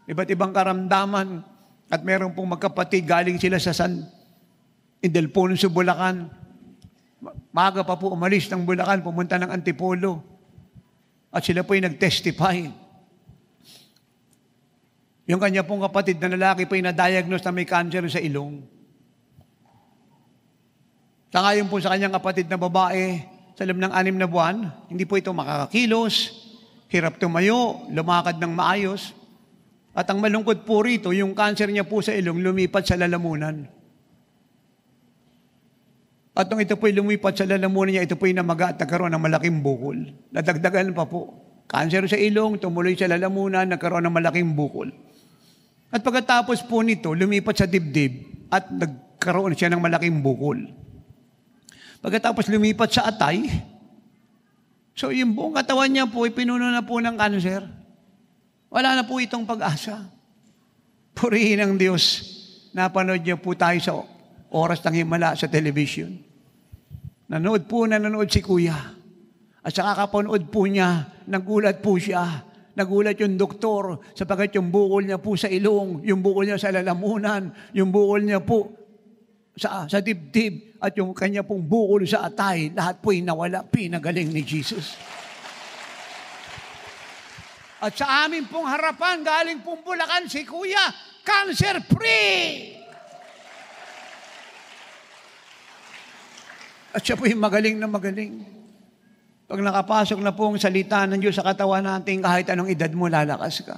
Iba't ibang karamdaman. At meron pong magkapatid, galing sila sa San Ildefonso, Bulacan. Maaga pa po umalis ng Bulacan, pumunta ng Antipolo. At sila po'y nag-testify. Yung kanya pong kapatid na lalaki po'y na-diagnose na may cancer sa ilong. Sangayon po sa kanyang kapatid na babae, sa loob ng 6 na buwan, hindi po ito makakakilos, hirap tumayo, lumakad ng maayos. At ang malungkot po rito, yung cancer niya po sa ilong lumipat sa lalamunan. At nung ito po'y lumipat sa lalamunan niya, ito po'y namaga at nagkaroon ng malaking bukol. Nadagdagan pa po. Cancer sa ilong, tumuloy sa lalamunan, nagkaroon ng malaking bukol. At pagkatapos po nito, lumipat sa dibdib at nagkaroon siya ng malaking bukol. Pagkatapos lumipat sa atay, so yung buong katawan niya po ay pinuno na po ng cancer. Wala na po itong pag-asa. Purihin ang Diyos. Napanood niyo po tayo sa oras ng himala sa television. Nanood si Kuya. At sa kakapanood po niya, nagulat po siya. Nagulat yung doktor sapagkat yung bukol niya po sa ilong, yung bukol niya sa lalamunan, yung bukol niya po sa dibdib, at yung kanya pong bukol sa atay, lahat po'y nawala. Pinagaling ni Jesus. At sa amin pong harapan, galing pong Bulacan, si Kuya, cancer-free! At siya po'y magaling na magaling. Pag nakapasok na po ang salita ng Diyos sa katawan natin, kahit anong edad mo, lalakas ka.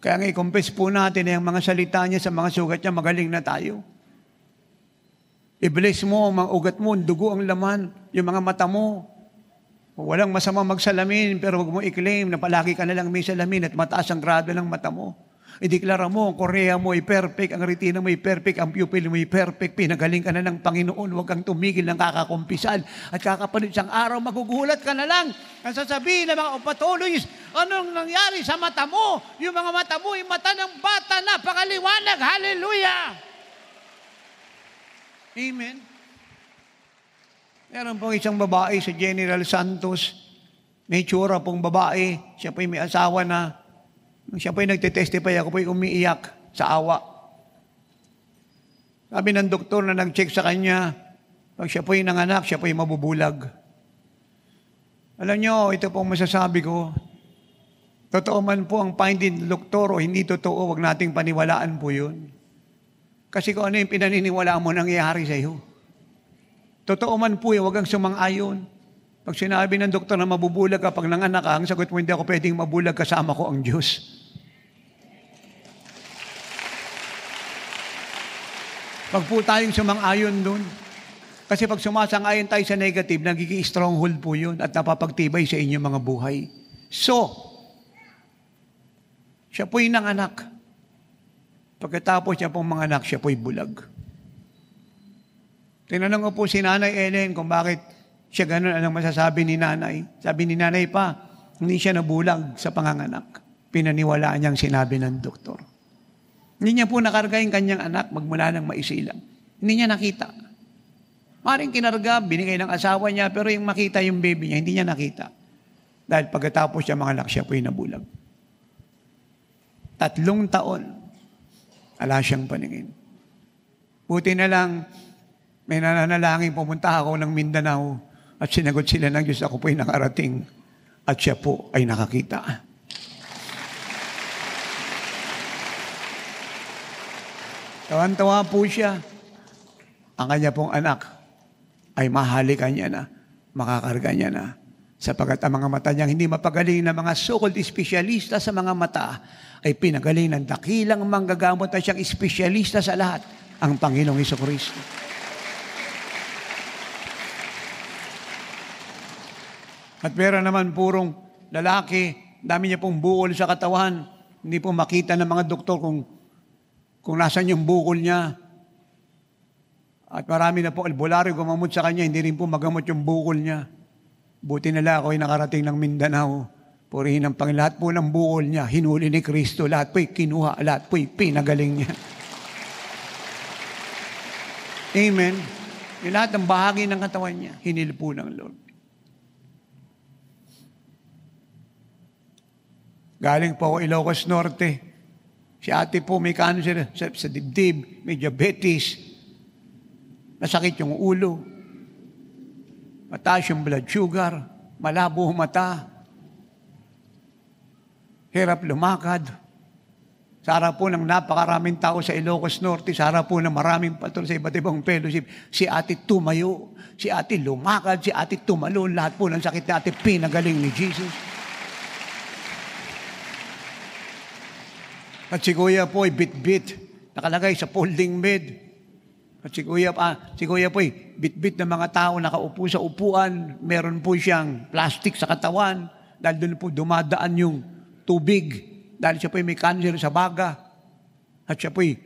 Kaya nga i-confess po natin na yung mga salita niya sa mga sugat niya, magaling na tayo. I-bless mo ang mga ugat mo, dugo ang laman, yung mga mata mo. Walang masama magsalamin, pero huwag mo i-claim na palagi ka na lang may salamin at mataas ang grado ng mata mo. I-deklara mo, ang korea mo ay perfect, ang retina mo ay perfect, ang pupil mo ay perfect, pinagaling ka na ng Panginoon, huwag kang tumigil ng kakakumpisal. At kakapalit isang araw, magugulat ka na lang. Ang sasabihin ng mga opatologists, anong nangyari sa mata mo? Yung mga mata mo ay mata ng bata, napakaliwanag. Hallelujah! Amen. Meron pong isang babae sa General Santos, may tsura pong babae, siya po'y may asawa na. Siya po'y nagtitestify, ako po'y umiiyak sa awa. Sabi ng doktor na nag-check sa kanya, pag siya po'y nanganak, siya po'y mabubulag. Alam nyo, ito pong masasabi ko, totoo man po ang finding ng doktor o hindi totoo, wag nating paniwalaan po yun. Kasi kung ano yung pinaniniwalaan mo nangyayari sa iyo. Totoo man po yun, wag kang sumang-ayon. Pag sinabi ng doktor na mabubulag ka pag nanganak ka, ang sagot mo, hindi ako pwedeng mabulag, kasama ko ang Diyos. Pag po tayong sumang-ayon doon, kasi pag sumasang-ayon tayo sa negative, nagiging stronghold po yun at napapagtibay sa inyong mga buhay. So, siya po'y nanganak. Pagkatapos niya pong manganak, siya po'y bulag. Tinanong ko po si Nanay Ellen kung bakit siya ganun, anong masasabi ni nanay? Sabi ni nanay pa, hindi siya nabulag sa panganganak. Pinaniwalaan niyang sinabi ng doktor. Hindi niya po nakarga yung kanyang anak magmula ng maisilang. Hindi niya nakita. Maring kinarga, binigay ng asawa niya, pero yung makita yung baby niya, hindi niya nakita. Dahil pagkatapos siya manganak, siya po'y nabulag. 3 taon, ala siyang paningin. Buti na lang, may nananalangin, pumunta ako ng Mindanao, at sinagot sila ng Diyos, ako po'y nakarating at siya po ay nakakita. Tawan-tawa po siya. Ang kanya pong anak ay mahalikan niya na, makakarga niya na. Sapagkat ang mga mata niya hindi mapagaling na mga so-called espesyalista sa mga mata ay pinagaling ng dakilang manggagamot na siyang espesyalista sa lahat, ang Panginoong Hesukristo. At meron naman purong lalaki, dami niya pong bukol sa katawan, hindi po makita ng mga doktor kung nasan yung bukol niya. At marami na po albularyo gumamot sa kanya, hindi rin po magamot yung bukol niya. Buti nila ako ay nakarating ng Mindanao. Purihin ang Panginoon. Lahat po ng bukol niya, hinuli ni Kristo. Lahat po'y kinuha, lahat po'y pinagaling niya. Amen. Yung lahat ng bahagi ng katawan niya, hinil po ng Lord. Galing po ako Ilocos Norte. Si ate po may cancer sa dibdib, may diabetes, masakit yung ulo, mataas yung blood sugar, malabo mata, hirap lumakad. Sa harap po ng napakaraming tao sa Ilocos Norte, sa harap po ng maraming patol sa iba't ibang fellowship, si ate tumayo, si ate lumakad, si ate tumalon, lahat po ng sakit na ate pinagaling ni Jesus. At si Kuya po ay bit-bit, nakalagay sa folding bed. At si Kuya po ay bit-bit ng mga tao nakaupo sa upuan. Meron po siyang plastic sa katawan dahil doon po dumadaan yung tubig. Dahil siya po ay may cancer sa baga. At siya po ay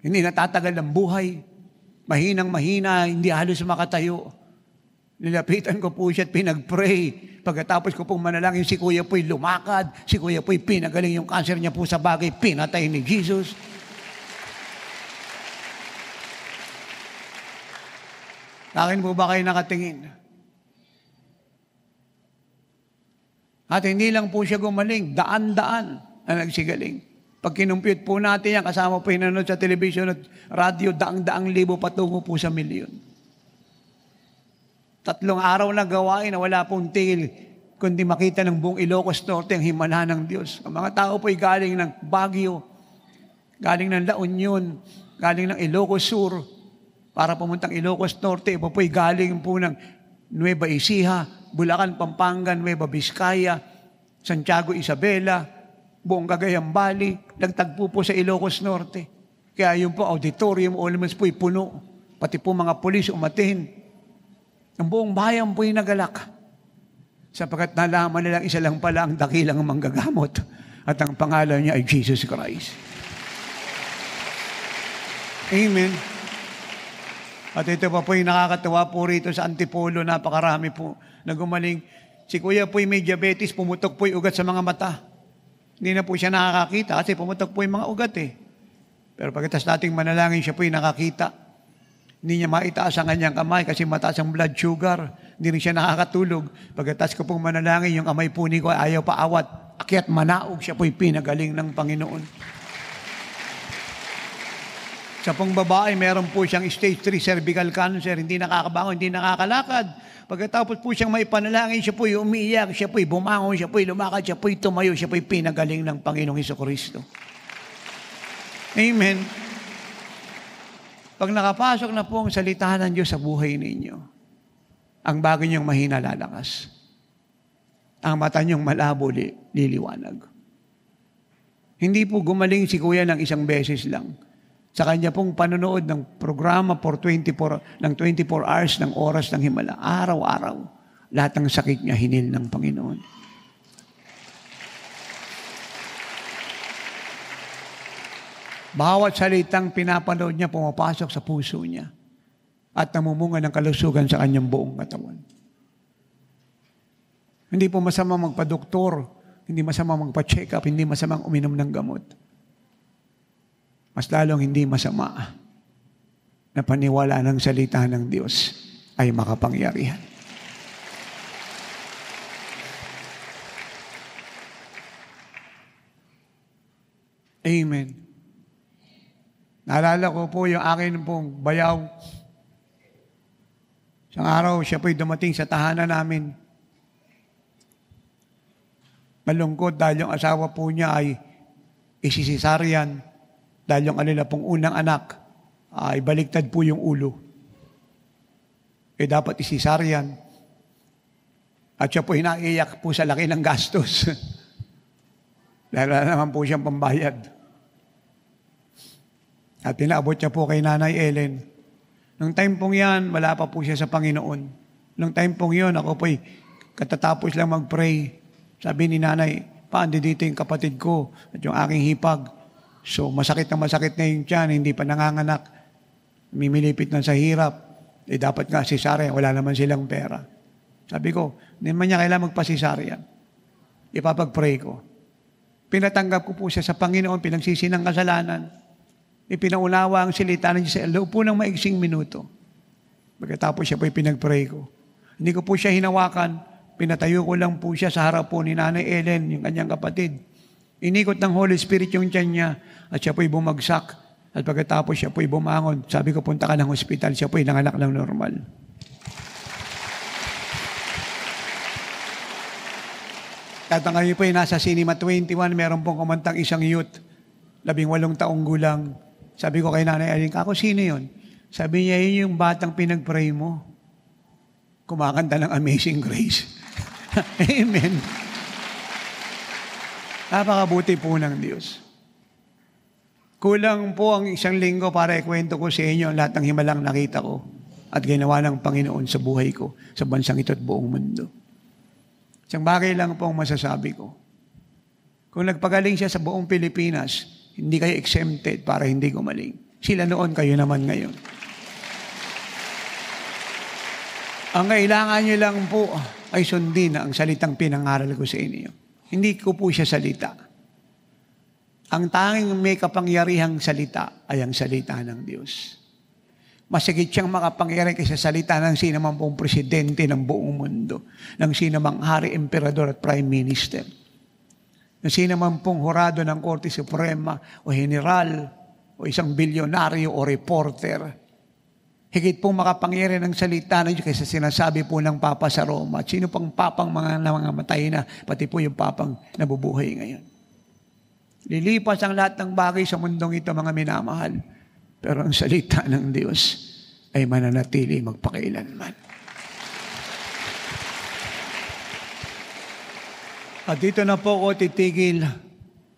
hindi natatagal ang buhay. Mahinang-mahina, hindi halos makatayo. Nilapitan ko po siya at pinag-pray. Pagkatapos ko pong manalangin, si Kuya po'y lumakad. Si Kuya po'y pinagaling yung cancer niya po sa bagay. Pinatay ni Jesus. Sa akin po ba kayo nakatingin? At hindi lang po siya gumaling, daan-daan na nagsigaling. Pag kinumpute po natin yan, kasama po yung nanonood sa television at radyo, daang-daang libo patungo po sa milyon. 3 araw na gawain na wala pong tigil, kundi makita ng buong Ilocos Norte ang himala ng Diyos. Ang mga tao po'y galing ng Baguio, galing ng La Union, galing ng Ilocos Sur, para pumuntang Ilocos Norte. Iba po'y galing po ng Nueva Ecija, Bulacan, Pampanga, Nueva Vizcaya, Santiago, Isabela, buong Cagayan Valley, nagtagpo po sa Ilocos Norte. Kaya yung po auditorium, almost po'y puno. Pati po mga pulis umatin. Ang buong bayan po'y nagalak. Sapagkat nalaman nilang isa lang pala ang dakilang manggagamot at ang pangalan niya ay Jesus Christ. Amen. At ito pa po yung nakakatawa po rito sa Antipolo, napakarami po na gumaling. Si Kuya po yung may diabetes, pumutok po yung ugat sa mga mata. Hindi na po siya nakakakita kasi pumutok po yung mga ugat eh. Pero pagkatapos nating manalangin, siya po yung nakakita. Hindi niya maitaas ang kanyang kamay kasi mataas ang blood sugar. Hindi rin siya nakakatulog. Pagkatapos ko pong manalangin, yung kamay po ni ko ayaw paawat. Akyat manaog, siya po yung pinagaling ng Panginoon. Sa pong babae, meron po siyang stage 3 cervical cancer, hindi nakakabangon, hindi nakakalakad. Pagkatapos po siyang may panalangin, siya po'y umiiyak, siya po'y bumangon, siya po'y lumakad, siya po'y tumayo, siya po'y pinagaling ng Panginoong Hesukristo. Amen. Pag nakapasok na po ang salita ng Diyos sa buhay ninyo, ang bagay niyong mahina lalakas. Ang mata niyong malabo liliwanag. Hindi po gumaling si Kuya ng isang beses lang. Sa kanya pong panonood ng programa ng 24 hours ng oras ng himala, araw-araw, lahat ng sakit niya hinil ng Panginoon. Bawat salitang pinapanood niya, pumapasok sa puso niya at namumunga ng kalusugan sa kanyang buong katawan. Hindi po masama magpa-doktor, hindi masama magpa-check up, hindi masamang uminom ng gamot. Mas lalong hindi masama na paniwala ng salita ng Diyos ay makapangyarihan. Amen. Naalala ko po yung akin pong bayaw. Isang araw, siya po'y dumating sa tahanan namin. Malungkot dahil yung asawa po niya ay isisisaryan. Dahil yung kanila pong unang anak ay baligtad po yung ulo. Dapat isisaryan. At siya po hinaiyak po sa laki ng gastos. Dahil wala naman po siyang pambayad. At pinaabot niya po kay Nanay Ellen. Nung time pong yan, wala pa po siya sa Panginoon. Nung time pong yun, ako po'y katatapos lang mag-pray. Sabi ni Nanay, paandi dito yung kapatid ko at yung aking hipag. So, masakit na yung tiyan, hindi pa nanganganak. Mimilipit na sa hirap. Dapat nga cesarean, wala naman silang pera. Sabi ko, hindi man niya kailangan magpa-cesarean. Ipapag-pray ko. Pinatanggap ko po siya sa Panginoon, pinagsisi ng kasalanan. Ipinaunawa ang salita ng Diyos sa loob po ng maiksing minuto. Pagkatapos siya po pinag-pray ko. Hindi ko po siya hinawakan, pinatayo ko lang po siya sa harap po ni Nanay Ellen, yung kanyang kapatid. Inikot ng Holy Spirit yung tiyan niya at siya po'y bumagsak. At pagkatapos siya po'y bumangon. Sabi ko, punta ka ng hospital. Siya po'y nanganak ng normal. At ngayon po'y nasa Cinema 21, meron pong kumantang isang youth, 18 taong gulang. Sabi ko kay Nanay Aling, ako sino yun? Sabi niya, yun yung batang pinag-pray mo. Kumakanta ng Amazing Grace. Amen. Napakabuti po ng Diyos. Kulang po ang 1 linggo para ikwento ko sa inyo ang lahat ng himalang nakita ko at ginawa ng Panginoon sa buhay ko, sa bansang ito at buong mundo. Isang bagay lang po ang masasabi ko. Kung nagpagaling siya sa buong Pilipinas, hindi kayo exempted para hindi gumaling. Sila noon, kayo naman ngayon. Ang kailangan niyo lang po ay sundin ang salitang pinangaral ko sa inyo. Hindi ko po siya salita. Ang tanging may kapangyarihang salita ay ang salita ng Diyos. Masigit siyang makapangyarihan kaysa salita ng sinamang pong presidente ng buong mundo, ng sinamang hari, emperador at prime minister, ng sinamang pong hurado ng Korte Suprema o general o isang bilyonaryo o reporter. Higit pong makapangyarihan ng salita ng Diyos kaysa sinasabi po ng Papa sa Roma. At sino pang papang mga matay na, pati po yung papang nabubuhay ngayon. Lilipas ang lahat ng bagay sa mundong ito, mga minamahal. Pero ang salita ng Diyos ay mananatili magpakailanman. At dito na po ako titigil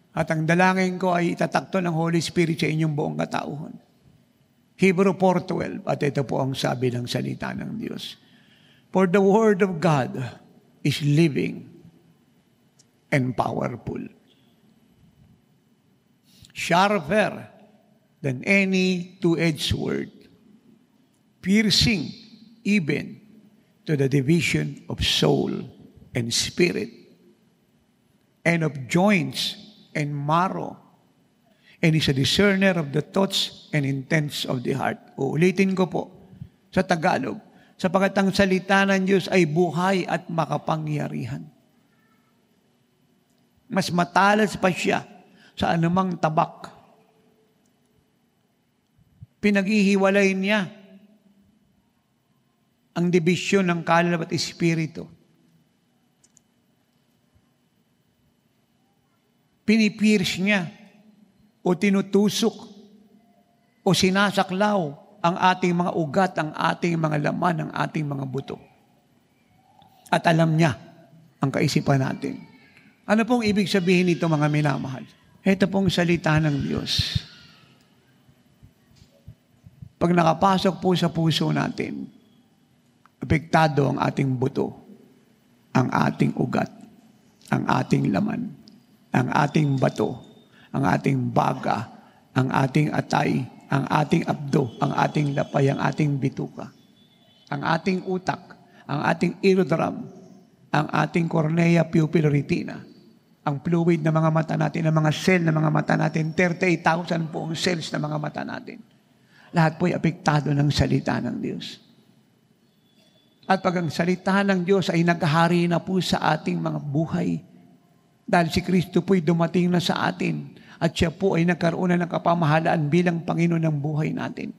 at ang dalangin ko ay itatakto ng Holy Spirit sa inyong buong katauhan. Hebrew 4:12, at ito po ang sabi ng salita ng Diyos. For the word of God is living and powerful, sharper than any two-edged sword, piercing even to the division of soul and spirit, and of joints and marrow, and is a discerner of the thoughts and intents of the heart. Uulitin ko po sa Tagalog, sapagkat ang salita ng Diyos ay buhay at makapangyarihan. Mas matalas pa siya sa anumang tabak. Pinaghihiwalay niya ang dibisyon ng kaluluwa at espiritu. Pinipierce niya o tinutusok o sinasaklaw ang ating mga ugat, ang ating mga laman, ang ating mga buto. At alam niya ang kaisipan natin. Ano pong ibig sabihin nito, mga minamahal? Ito pong salita ng Diyos. Pag nakapasok po sa puso natin, apektado ang ating buto, ang ating ugat, ang ating laman, ang ating bato, ang ating baga, ang ating atay, ang ating abdo, ang ating lapay, ang ating bituka, ang ating utak, ang ating eardrum, ang ating cornea, pupil, retina, ang fluid ng mga mata natin, ang mga cell ng mga mata natin, 38,000 po ang cells ng mga mata natin. Lahat po ay apektado ng salita ng Diyos. At pag ang salita ng Diyos ay naghahari na po sa ating mga buhay, dahil si Kristo po ay dumating na sa atin at siya po ay nagkaroon na ng kapamahalaan bilang Panginoon ng buhay natin.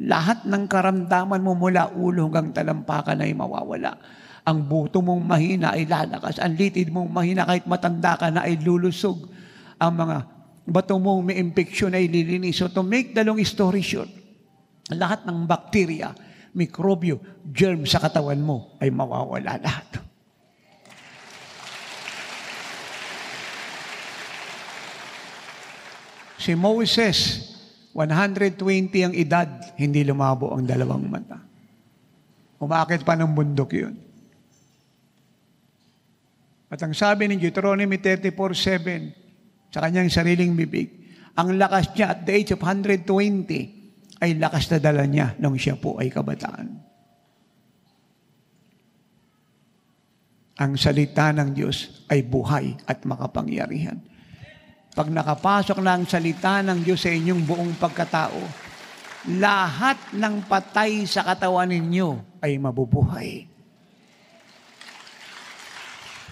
Lahat ng karamdaman mo mula ulo hanggang talampakan ay mawawala. Ang buto mong mahina ay lalakas. Ang litid mong mahina kahit matanda ka na ay lulusog. Ang mga bato mong may infection ay lilinis. So to make the long story short, lahat ng bakterya, mikrobyo, germ sa katawan mo ay mawawala lahat. Si Moses, 120 ang edad, hindi lumabo ang dalawang mata. Umakit pa ng bundok yun. At ang sabi ng Deuteronomy 34:7 sa kanyang sariling bibig, ang lakas niya at the age of 120 ay lakas na dala niya nung siya po ay kabataan. Ang salita ng Diyos ay buhay at makapangyarihan. Pag nakapasok na ang salita ng Diyos sa inyong buong pagkatao, lahat ng patay sa katawan ninyo ay mabubuhay.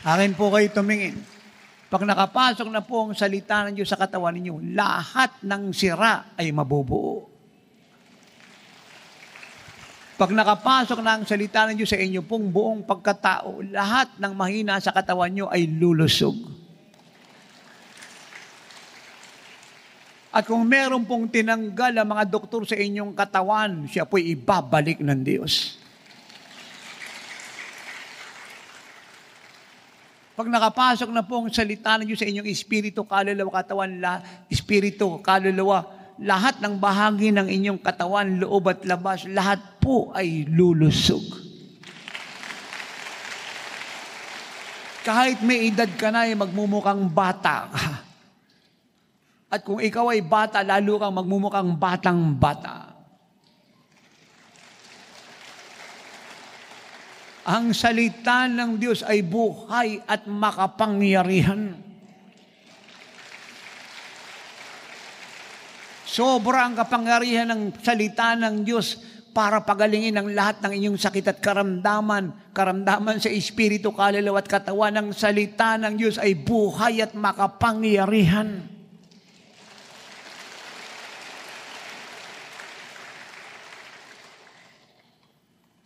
Akin po kayo tumingin. Pag nakapasok na po ang salita ng Diyos sa katawan ninyo, lahat ng sira ay mabubuo. Pag nakapasok na ang salita ng Diyos sa inyo pong buong pagkatao, lahat ng mahina sa katawan nyo ay lulusog. At kung meron pong tinanggal ang mga doktor sa inyong katawan, siya po'y ibabalik ng Diyos. Pag nakapasok na po ang salita ng Diyos sa inyong espiritu, kaluluwa, katawan, espiritu, kaluluwa, lahat ng bahagi ng inyong katawan, loob at labas, lahat po ay lulusog. Kahit may edad ka na, ay magmumukhang bata ka. At kung ikaw ay bata, lalo kang magmumukhang batang-bata. Ang salita ng Diyos ay buhay at makapangyarihan. Sobra ang kapangyarihan ng salita ng Diyos para pagalingin ang lahat ng inyong sakit at karamdaman sa espiritu, kaluluwa at katawan. Ang salita ng Diyos ay buhay at makapangyarihan.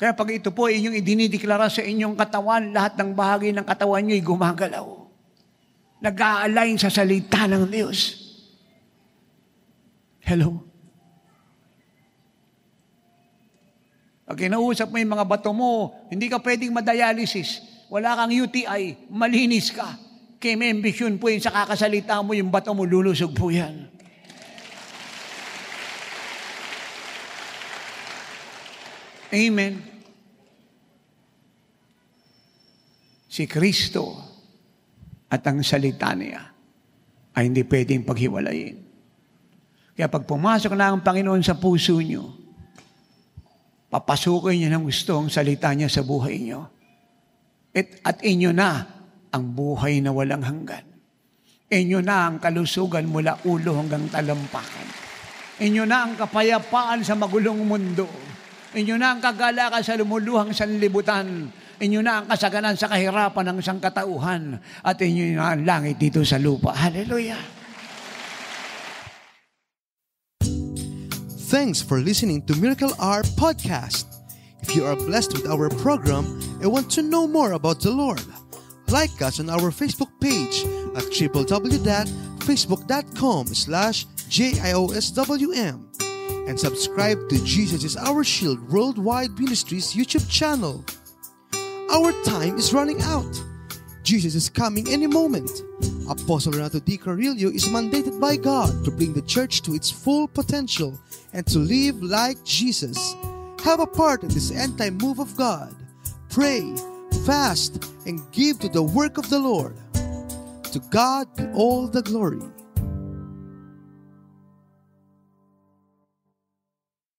Kaya pag ito po inyong idinideklara sa inyong katawan, lahat ng bahagi ng katawan nyo ay gumagalaw. Nag-a-align sa salita ng Diyos. Hello? Pag kinausap mo yung mga bato mo, hindi ka pwedeng madialysis. Wala kang UTI, malinis ka. Kaya may ambisyon po yun sa kakasalita mo, yung bato mo, lulusog po yan. Amen. Si Kristo at ang salita niya ay hindi pwedeng paghiwalayin. Kaya pag pumasok na ang Panginoon sa puso niyo, papasukin niyo ng gusto ang salita niya sa buhay niyo. At inyo na ang buhay na walang hanggan. Inyo na ang kalusugan mula ulo hanggang talampakan. Inyo na ang kapayapaan sa magulong mundo. Inyo na ang kagalakan sa lumuluhang sanlibutan. Inyo na ang kasaganan sa kahirapan ng sangkatauhan. At inyo na ang langit dito sa lupa. Hallelujah! Thanks for listening to Miracle Hour Podcast. If you are blessed with our program and want to know more about the Lord, like us on our Facebook page at www.facebook.com/JIOSWM and subscribe to Jesus is Our Shield Worldwide Ministries YouTube channel. Our time is running out. Jesus is coming any moment. Apostle Renato D. Carrillo is mandated by God to bring the church to its full potential and to live like Jesus. Have a part in this end-time move of God. Pray, fast, and give to the work of the Lord. To God be all the glory.